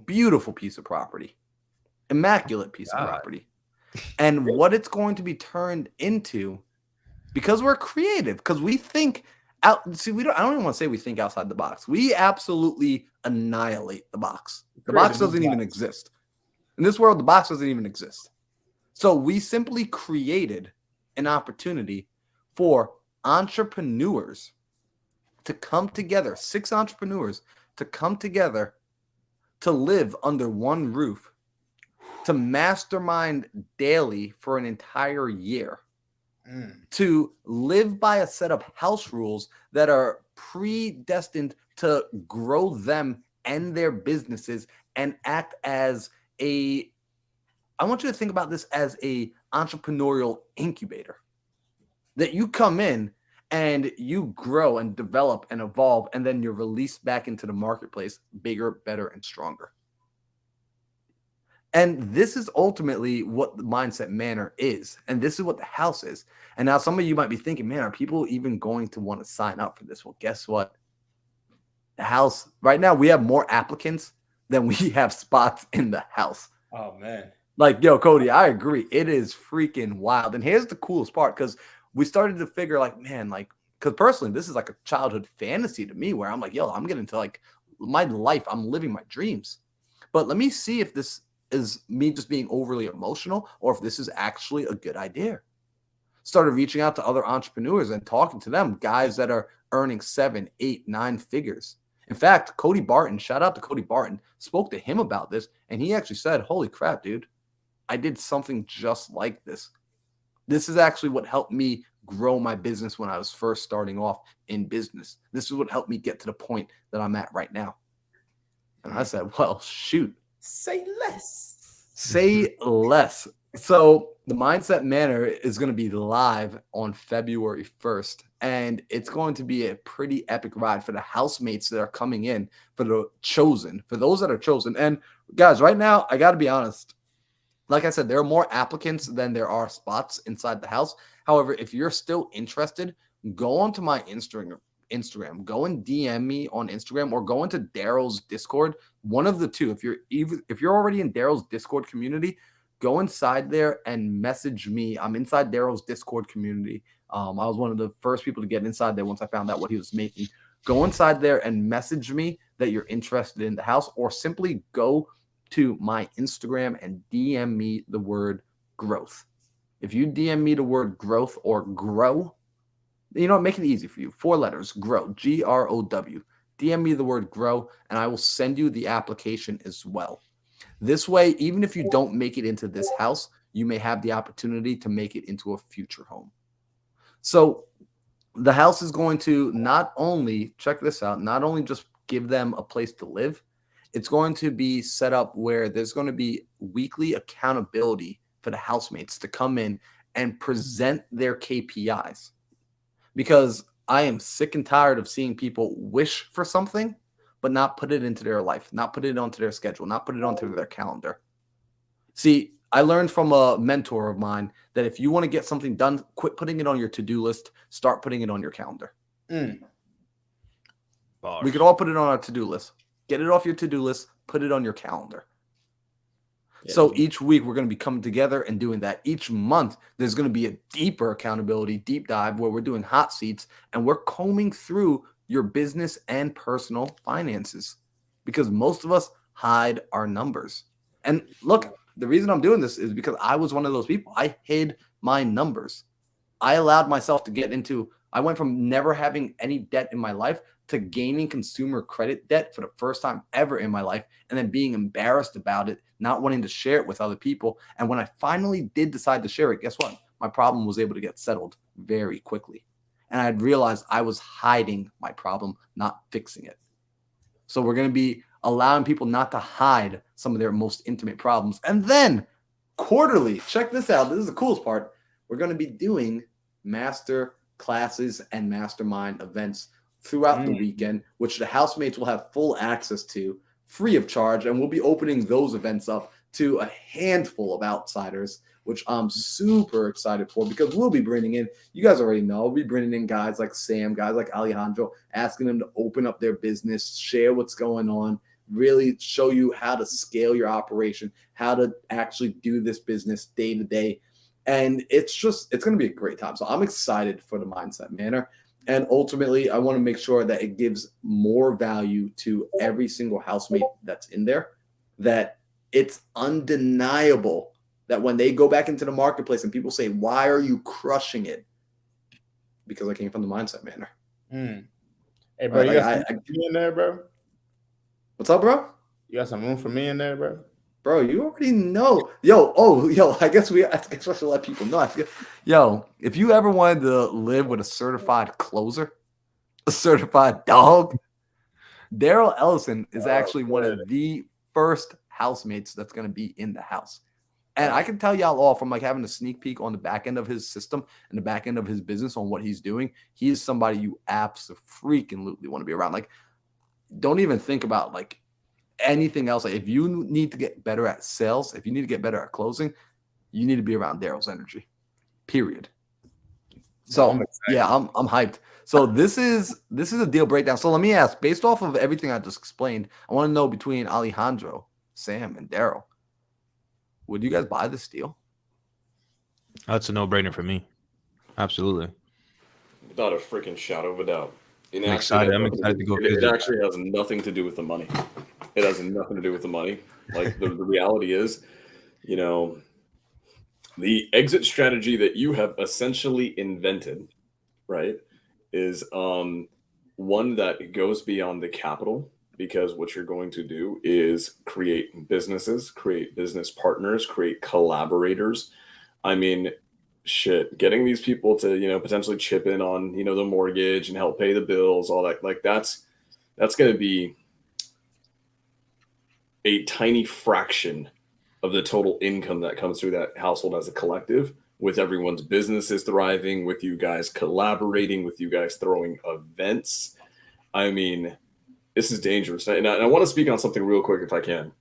Beautiful piece of property. Immaculate piece of property. And what it's going to be turned into, because we're creative, because we think out. See, I don't even want to say we think outside the box. We absolutely annihilate the box. The box doesn't even exist. In this world, the box doesn't even exist. So we simply created an opportunity for entrepreneurs to come together, 6 entrepreneurs to come together to live under one roof, to mastermind daily for an entire year, to live by a set of house rules that are predestined to grow them and their businesses and act as I want you to think about this as a entrepreneurial incubator, that you come in and you grow and develop and evolve, and then you're released back into the marketplace bigger, better, and stronger. And this is ultimately what the Mindset Manor is. And this is what the house is. And now some of you might be thinking, man, are people even going to want to sign up for this? Well, guess what? The house, right now, we have more applicants than we have spots in the house. Oh man. Like, yo, Cody, I agree. It is freaking wild. And here's the coolest part, because we started to figure like, man, like, because personally, this is like a childhood fantasy to me where I'm like, yo, I'm getting to like my life. I'm living my dreams. But let me see if this is me just being overly emotional or if this is actually a good idea. Started reaching out to other entrepreneurs and talking to them, guys that are earning 7, 8, 9 figures. In fact, Cody Barton, shout out to Cody Barton, spoke to him about this, and he actually said, holy crap, dude, I did something just like this. This is actually what helped me grow my business when I was first starting off in business. This is what helped me get to the point that I'm at right now. And I said, well, shoot. Say less. Say less. So the Mindset Manor is going to be live on February 1st. and it's going to be a pretty epic ride for the housemates that are coming in, for those that are chosen. And guys, right now, I got to be honest. Like I said, there are more applicants than there are spots inside the house. However, if you're still interested, go onto my Instagram, go and DM me on Instagram, or go into Daryl's Discord. One of the two. If you're already in Daryl's Discord community, go inside there and message me. I'm inside Daryl's Discord community. I was one of the first people to get inside there once I found out what he was making. Go inside there and message me that you're interested in the house, or simply go to my Instagram and DM me the word growth. If you DM me the word growth or grow, make it easy for you. 4 letters, grow, GROW. DM me the word grow, and I will send you the application as well. This way, even if you don't make it into this house, you may have the opportunity to make it into a future home. So the house is going to not only, check this out, not only just give them a place to live, it's going to be set up where there's going to be weekly accountability for the housemates to come in and present their KPIs. Because I am sick and tired of seeing people wish for something, but not put it into their life, not put it onto their schedule, not put it onto their calendar. See, I learned from a mentor of mine that if you want to get something done, quit putting it on your to-do list, start putting it on your calendar. We could all put it on our to-do list. Get it off your to-do list, put it on your calendar. Yeah. So each week we're going to be coming together and doing that. Each month there's going to be a deeper accountability, deep dive, where we're doing hot seats and we're combing through your business and personal finances, because most of us hide our numbers. And look, the reason I'm doing this is because I was one of those people. I hid my numbers. I allowed myself to get into, I went from never having any debt in my life to gaining consumer credit debt for the first time ever in my life, and then being embarrassed about it, not wanting to share it with other people. And when I finally did decide to share it, guess what? My problem was able to get settled very quickly. And I realized I was hiding my problem, not fixing it. So we're going to be allowing people not to hide some of their most intimate problems. And then quarterly, check this out. This is the coolest part. We're going to be doing master classes and mastermind events throughout the weekend, which the housemates will have full access to free of charge. And we'll be opening those events up to a handful of outsiders, which I'm super excited for, because we'll be bringing in, you guys already know, we'll be bringing in guys like Sam, guys like Alejandro, asking them to open up their business, share what's going on, really show you how to scale your operation, how to actually do this business day to day. And it's going to be a great time. So I'm excited for the Mindset Manor. And ultimately, I want to make sure that it gives more value to every single housemate that's in there, that it's undeniable that when they go back into the marketplace and people say, why are you crushing it? Because I came from the Mindset Manor. Hey, bro, you got some me in there, bro? What's up, bro? You got some room for me in there, bro? Bro, you already know. I guess I should let people know. If you ever wanted to live with a certified closer, a certified dog, Daryl Ellison is actually one of the first housemates that's going to be in the house. And I can tell y'all all from like having a sneak peek on the back end of his system and the back end of his business on what he's doing. He is somebody you absolutely want to be around. Like, don't even think about like anything else. Like, if you need to get better at sales, if you need to get better at closing, you need to be around Daryl's energy. Period. So I'm hyped. So this is a deal breakdown. So let me ask, based off of everything I just explained, I want to know between Alejandro, Sam, and Daryl, would you guys buy this deal? That's a no-brainer for me. Absolutely. Without a freaking shadow of a doubt. I'm excited to go visit. It actually has nothing to do with the money. It has nothing to do with the money. Like the reality is, the exit strategy that you have essentially invented, right, is one that goes beyond the capital, because what you're going to do is create businesses, create business partners, create collaborators. I mean, shit, getting these people to, potentially chip in on, the mortgage and help pay the bills, all that, like that's going to be a tiny fraction of the total income that comes through that household as a collective. with everyone's businesses thriving, with you guys collaborating, with you guys throwing events. I mean, this is dangerous. And I want to speak on something real quick if I can.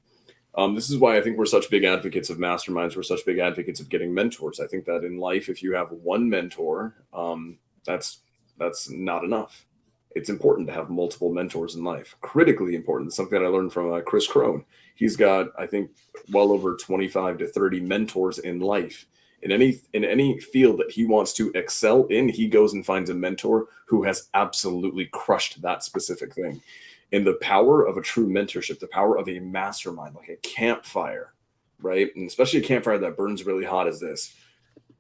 This is why I think we're such big advocates of masterminds. We're such big advocates of getting mentors. I think that in life, if you have one mentor, that's not enough. It's important to have multiple mentors in life. Critically important. It's something that I learned from Chris Crone. He's got, I think, well over 25 to 30 mentors in life. In any field that he wants to excel in, he goes and finds a mentor who has absolutely crushed that specific thing. And the power of a true mentorship, the power of a mastermind, like a campfire, right? And especially a campfire that burns really hot as this.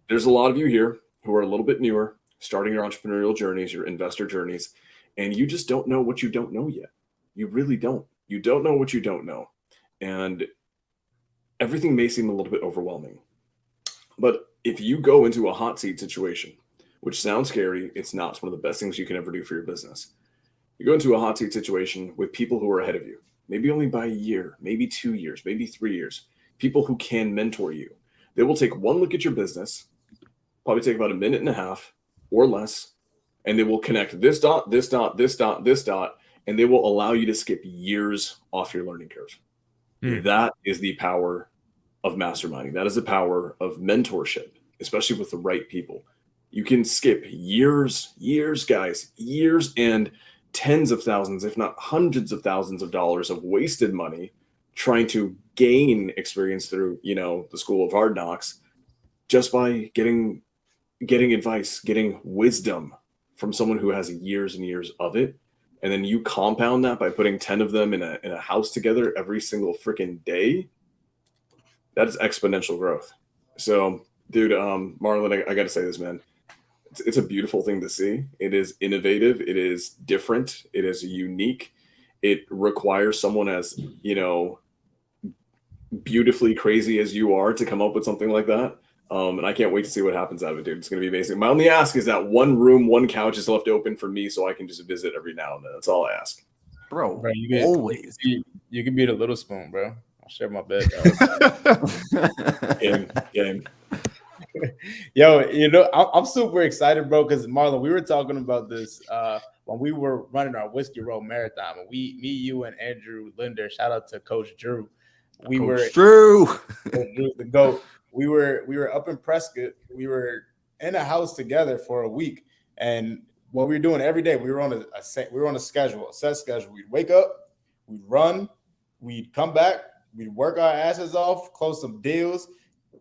There's a lot of you here who are a little bit newer, starting your entrepreneurial journeys, your investor journeys, and you just don't know what you don't know yet. You really don't. You don't know what you don't know. And everything may seem a little bit overwhelming. But if you go into a hot seat situation, which sounds scary, it's not. It's one of the best things you can ever do for your business. You go into a hot seat situation with people who are ahead of you, maybe only by a year, maybe 2 years, maybe 3 years, people who can mentor you. They will take one look at your business, probably take about a minute and a half or less, and they will connect this dot, this dot, this dot, this dot, and they will allow you to skip years off your learning curve. That is the power of masterminding. That is the power of mentorship, especially with the right people. You can skip years, guys, years and tens of thousands, if not hundreds of thousands of dollars of wasted money trying to gain experience through, the school of hard knocks, just by getting advice, getting wisdom from someone who has years and years of it. And then you compound that by putting 10 of them in a house together every single freaking day. That is exponential growth. So, dude, Marlon, I got to say this, man. It's a beautiful thing to see. It is innovative. It is different. It is unique. It requires someone as, beautifully crazy as you are to come up with something like that. And I can't wait to see what happens out of it, dude. It's going to be amazing. My only ask is that one room, one couch is left open for me so I can just visit every now and then. That's all I ask. Bro, always. You can be the little spoon, bro. I'll share my bed. Game. Yo, I'm super excited, bro, because Marlon, we were talking about this when we were running our Whiskey Road Marathon. Me, you, and Andrew Linder. Shout out to Coach Drew. Drew, the GOAT. We were up in Prescott. We were in a house together for a week, and what we were doing every day, we were on a set schedule. We'd wake up, we'd run, we'd come back, we'd work our asses off, close some deals,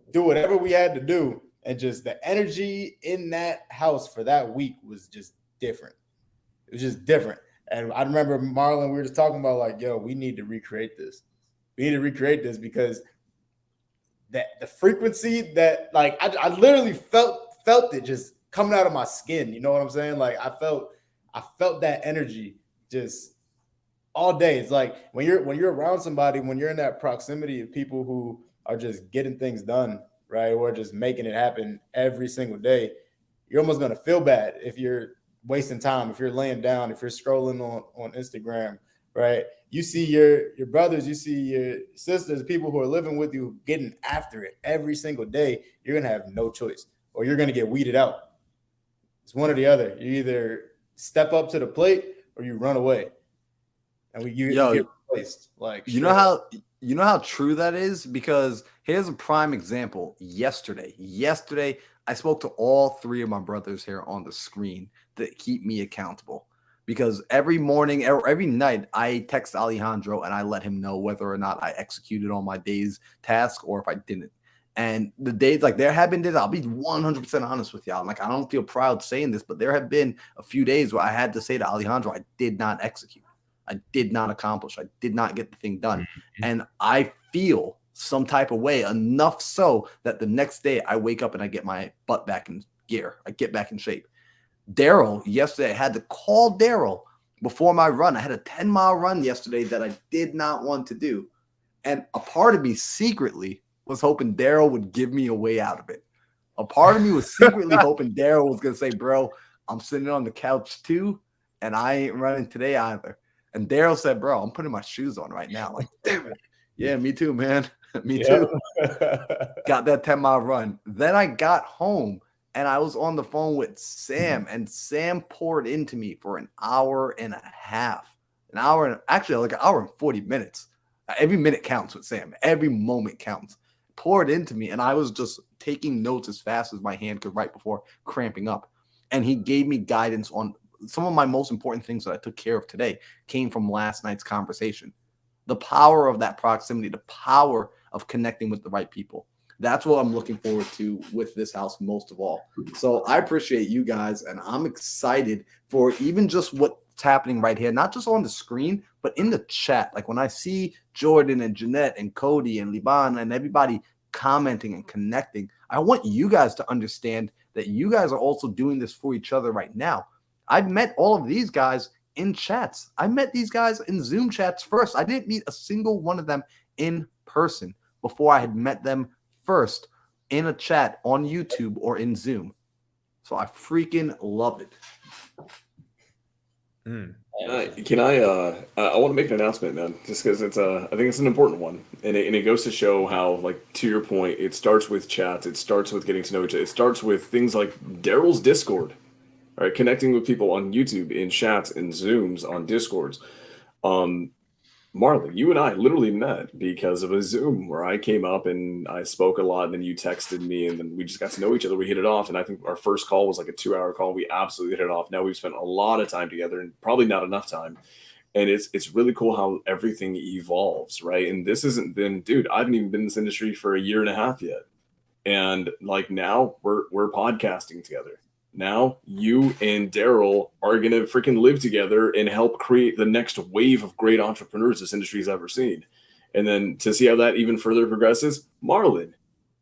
do whatever we had to do, and just the energy in that house for that week was just different. It was just different. And I remember Marlon, we were just talking about like, yo, we need to recreate this. We need to recreate this because that the frequency that like I literally felt it just coming out of my skin. You know what I'm saying? Like I felt that energy just all day. It's like when you're around somebody, when you're in that proximity of people who are just getting things done, right? Or just making it happen every single day, you're almost gonna feel bad if you're wasting time, if you're laying down, if you're scrolling on Instagram, right? You see your brothers, you see your sisters, people who are living with you getting after it every single day. You're going to have no choice or you're going to get weeded out. It's one or the other. You either step up to the plate or you run away. And you get replaced. Like, you know how true that is? Because here's a prime example. Yesterday, I spoke to all three of my brothers here on the screen that keep me accountable. Because every morning, every night, I text Alejandro and I let him know whether or not I executed on my day's task or if I didn't. And the days, like there have been days, I'll be 100% honest with y'all. Like I don't feel proud saying this, but there have been a few days where I had to say to Alejandro, I did not execute. I did not accomplish. I did not get the thing done. Mm-hmm. And I feel some type of way, enough so that the next day I wake up and I get my butt back in gear. I get back in shape. Daryl, yesterday, I had to call Daryl before my run. I had a 10-mile run yesterday that I did not want to do. And a part of me secretly was hoping Daryl would give me a way out of it. A part of me was secretly hoping Daryl was going to say, bro, I'm sitting on the couch too, and I ain't running today either. And Daryl said, bro, I'm putting my shoes on right now. Like, damn it. Yeah, me too, man. Me too. Yep. Got that 10-mile run. Then I got home and I was on the phone with Sam, and Sam poured into me for an hour and a half. Actually like an hour and 40 minutes. Every minute counts with Sam. Every moment counts. Poured into me, and I was just taking notes as fast as my hand could write before cramping up. And he gave me guidance on some of my most important things that I took care of today came from last night's conversation. The power of that proximity, the power of connecting with the right people. That's what I'm looking forward to with this house most of all. So I appreciate you guys, and I'm excited for even just what's happening right here, not just on the screen, but in the chat. Like when I see Jordan and Jeanette and Cody and Liban and everybody commenting and connecting, I want you guys to understand that you guys are also doing this for each other right now. I've met all of these guys in chats. I met these guys in Zoom chats first. I didn't meet a single one of them in person before I had met them first in a chat on YouTube or in Zoom. So I freaking love it. Can I want to make an announcement, man, just because it's I think it's an important one, and it goes to show how, like, to your point, it starts with chats, it starts with getting to know each other, it starts with things like Daryl's Discord, right? Connecting with people on YouTube, in chats, in Zooms, on Discords. Marlon, you and I literally met because of a Zoom where I came up and I spoke a lot, and then you texted me, and then we just got to know each other. We hit it off, and I think our first call was like a 2-hour call. We absolutely hit it off. Now we've spent a lot of time together, and probably not enough time. And it's really cool how everything evolves, right? And this hasn't been, dude, I haven't even been in this industry for a year and a half yet. And like now we're podcasting together. Now you and Daryl are going to freaking live together and help create the next wave of great entrepreneurs this industry's ever seen. And then to see how that even further progresses, Marlon,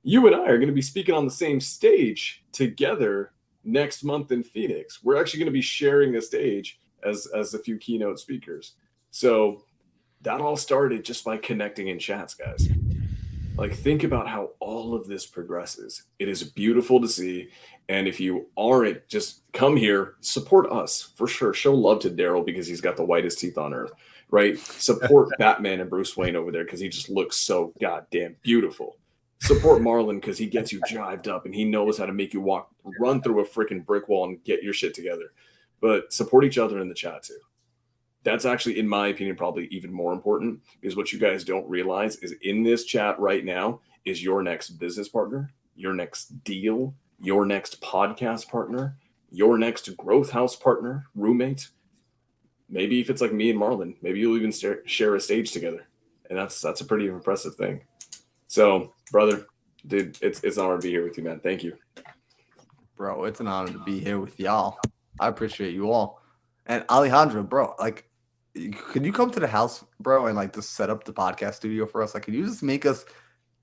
you and I are going to be speaking on the same stage together next month in Phoenix. We're actually going to be sharing a stage as a few keynote speakers. So that all started just by connecting in chats, guys. Like, think about how all of this progresses. It is beautiful to see. And if you aren't, just come here, support us for sure. Show love to Daryl because he's got the whitest teeth on earth, right? Support Batman and Bruce Wayne over there because he just looks so goddamn beautiful. Support Marlon because he gets you jived up and he knows how to make you run through a freaking brick wall and get your shit together. But support each other in the chat too. That's actually, in my opinion, probably even more important, is what you guys don't realize is in this chat right now is your next business partner, your next deal, your next podcast partner, your next growth house partner, roommate. Maybe if it's like me and Marlon, maybe you'll even share a stage together. And that's a pretty impressive thing. So, brother, dude, it's an honor to be here with you, man. Thank you. Bro, it's an honor to be here with y'all. I appreciate you all. And Alejandro, bro, like, could you come to the house, bro, and like just set up the podcast studio for us? Like, could you just make us,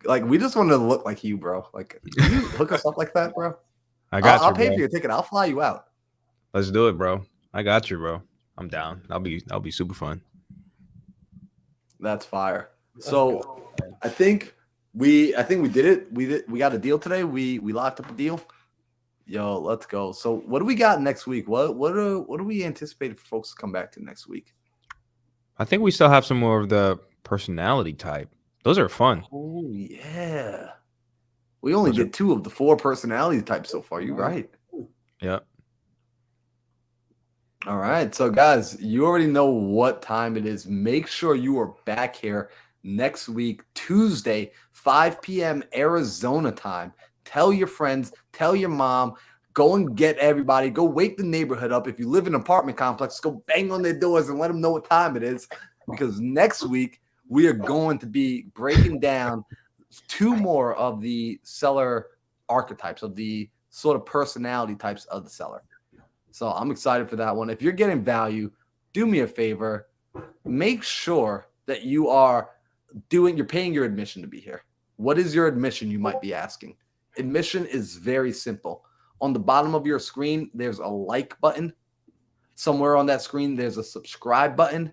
like, we just want to look like you, bro. Like, can you hook us up like that, bro? I'll pay for your ticket. I'll fly you out. Let's do it, bro. I got you, bro. I'm down. That'll be super fun. That's fire. So I think we did it. We got a deal today. We locked up a deal. Yo, let's go. So what do we got next week? What do we anticipate for folks to come back to next week? I think we still have some more of the personality type. Those are fun. Oh yeah. We only did 2 of the 4 personality types so far. You're right. Yep. All right. So guys, you already know what time it is. Make sure you are back here next week, Tuesday, 5 p.m. Arizona time. Tell your friends, tell your mom, go and get everybody, go wake the neighborhood up. If you live in an apartment complex, go bang on their doors and let them know what time it is. Because next week, we are going to be breaking down 2 more of the seller archetypes, of the sort of personality types of the seller. So I'm excited for that one. If you're getting value, do me a favor. Make sure that you're paying your admission to be here. What is your admission, you might be asking? Admission is very simple. On the bottom of your screen, there's a like button. Somewhere on that screen, there's a subscribe button.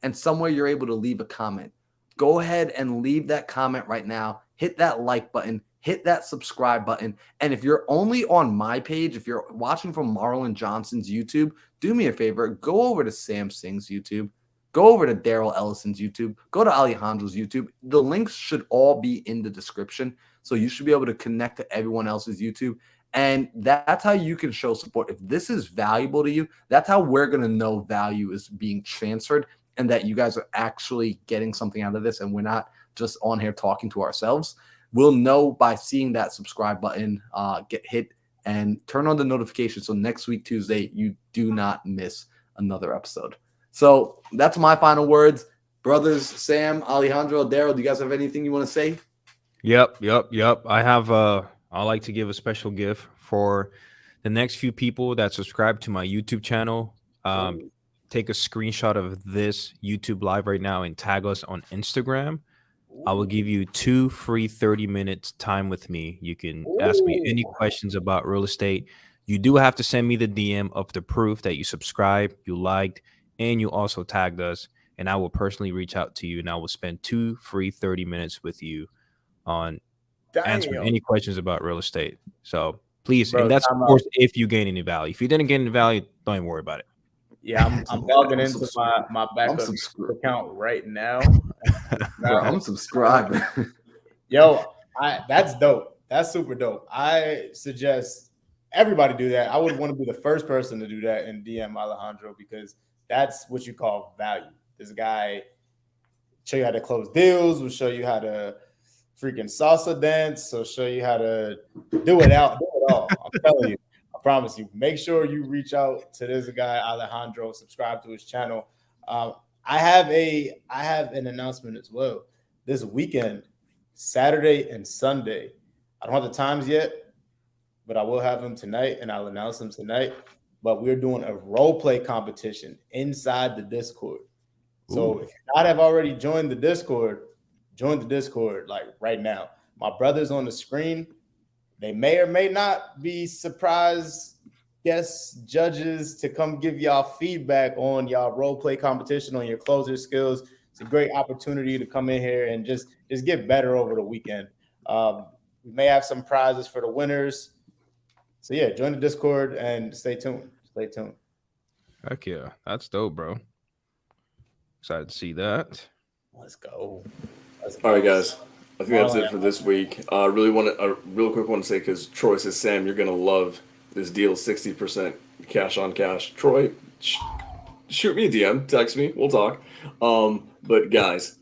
And somewhere you're able to leave a comment. Go ahead and leave that comment right now. Hit that like button. Hit that subscribe button. And if you're only on my page, if you're watching from Marlon Johnson's YouTube, do me a favor. Go over to Sam Singh's YouTube. go over to Daryl Ellison's YouTube, go to Alejandro's YouTube. The links should all be in the description. So you should be able to connect to everyone else's YouTube. And that's how you can show support. If this is valuable to you, that's how we're going to know value is being transferred and that you guys are actually getting something out of this and we're not just on here talking to ourselves. We'll know by seeing that subscribe button get hit and turn on the notification. So next week, Tuesday, you do not miss another episode. So that's my final words. Brothers, Sam, Alejandro, Daryl, do you guys have anything you want to say? Yep. I have I like to give a special gift for the next few people that subscribe to my YouTube channel. Take a screenshot of this YouTube live right now and tag us on Instagram. I will give you 2 free 30 minutes time with me. You can ask me any questions about real estate. You do have to send me the DM of the proof that you subscribed, you liked, and you also tagged us. And I will personally reach out to you and I will spend 2 free 30 minutes with you on answering any questions about real estate. So please, and that's of course if you gain any value. If you didn't gain any value, don't even worry about it. Yeah, I'm logging into my backup account right now. Bro, I'm subscribing. Yo, that's dope. That's super dope. I suggest everybody do that. I would want to be the first person to do that and DM Alejandro because that's what you call value. This guy show you how to close deals, will show you how to freaking salsa dance, so show you how to do it all. I'm telling you. I promise you. Make sure you reach out to this guy Alejandro. Subscribe to his channel. I have an announcement as well. This weekend, Saturday and Sunday. I don't have the times yet, but I will have them tonight, and I'll announce them tonight. But we're doing a role play competition inside the Discord. So if you not have already joined the Discord, join the Discord like right now. My brother's on the screen. They may or may not be surprise guest judges to come give y'all feedback on y'all role play competition, on your closer skills. It's a great opportunity to come in here and just get better over the weekend. We may have some prizes for the winners. So yeah, join the Discord and stay tuned. Stay tuned. Heck yeah, that's dope, bro. Excited to see that. Let's go. All right, guys. I think that's it for this week. Really want to real quick want to say because Troy says, Sam, you're gonna love this deal, 60% cash on cash. Troy, shoot me a DM, text me, we'll talk. But guys,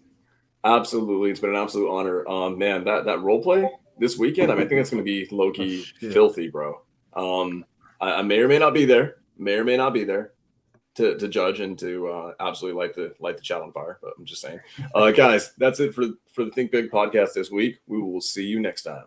absolutely, it's been an absolute honor. Man, that role play this weekend, I mean, I think it's gonna be low key filthy, bro. I may or may not be there. To judge and to absolutely light the chat on fire. But I'm just saying. Guys, that's it for the Think Big podcast this week. We will see you next time.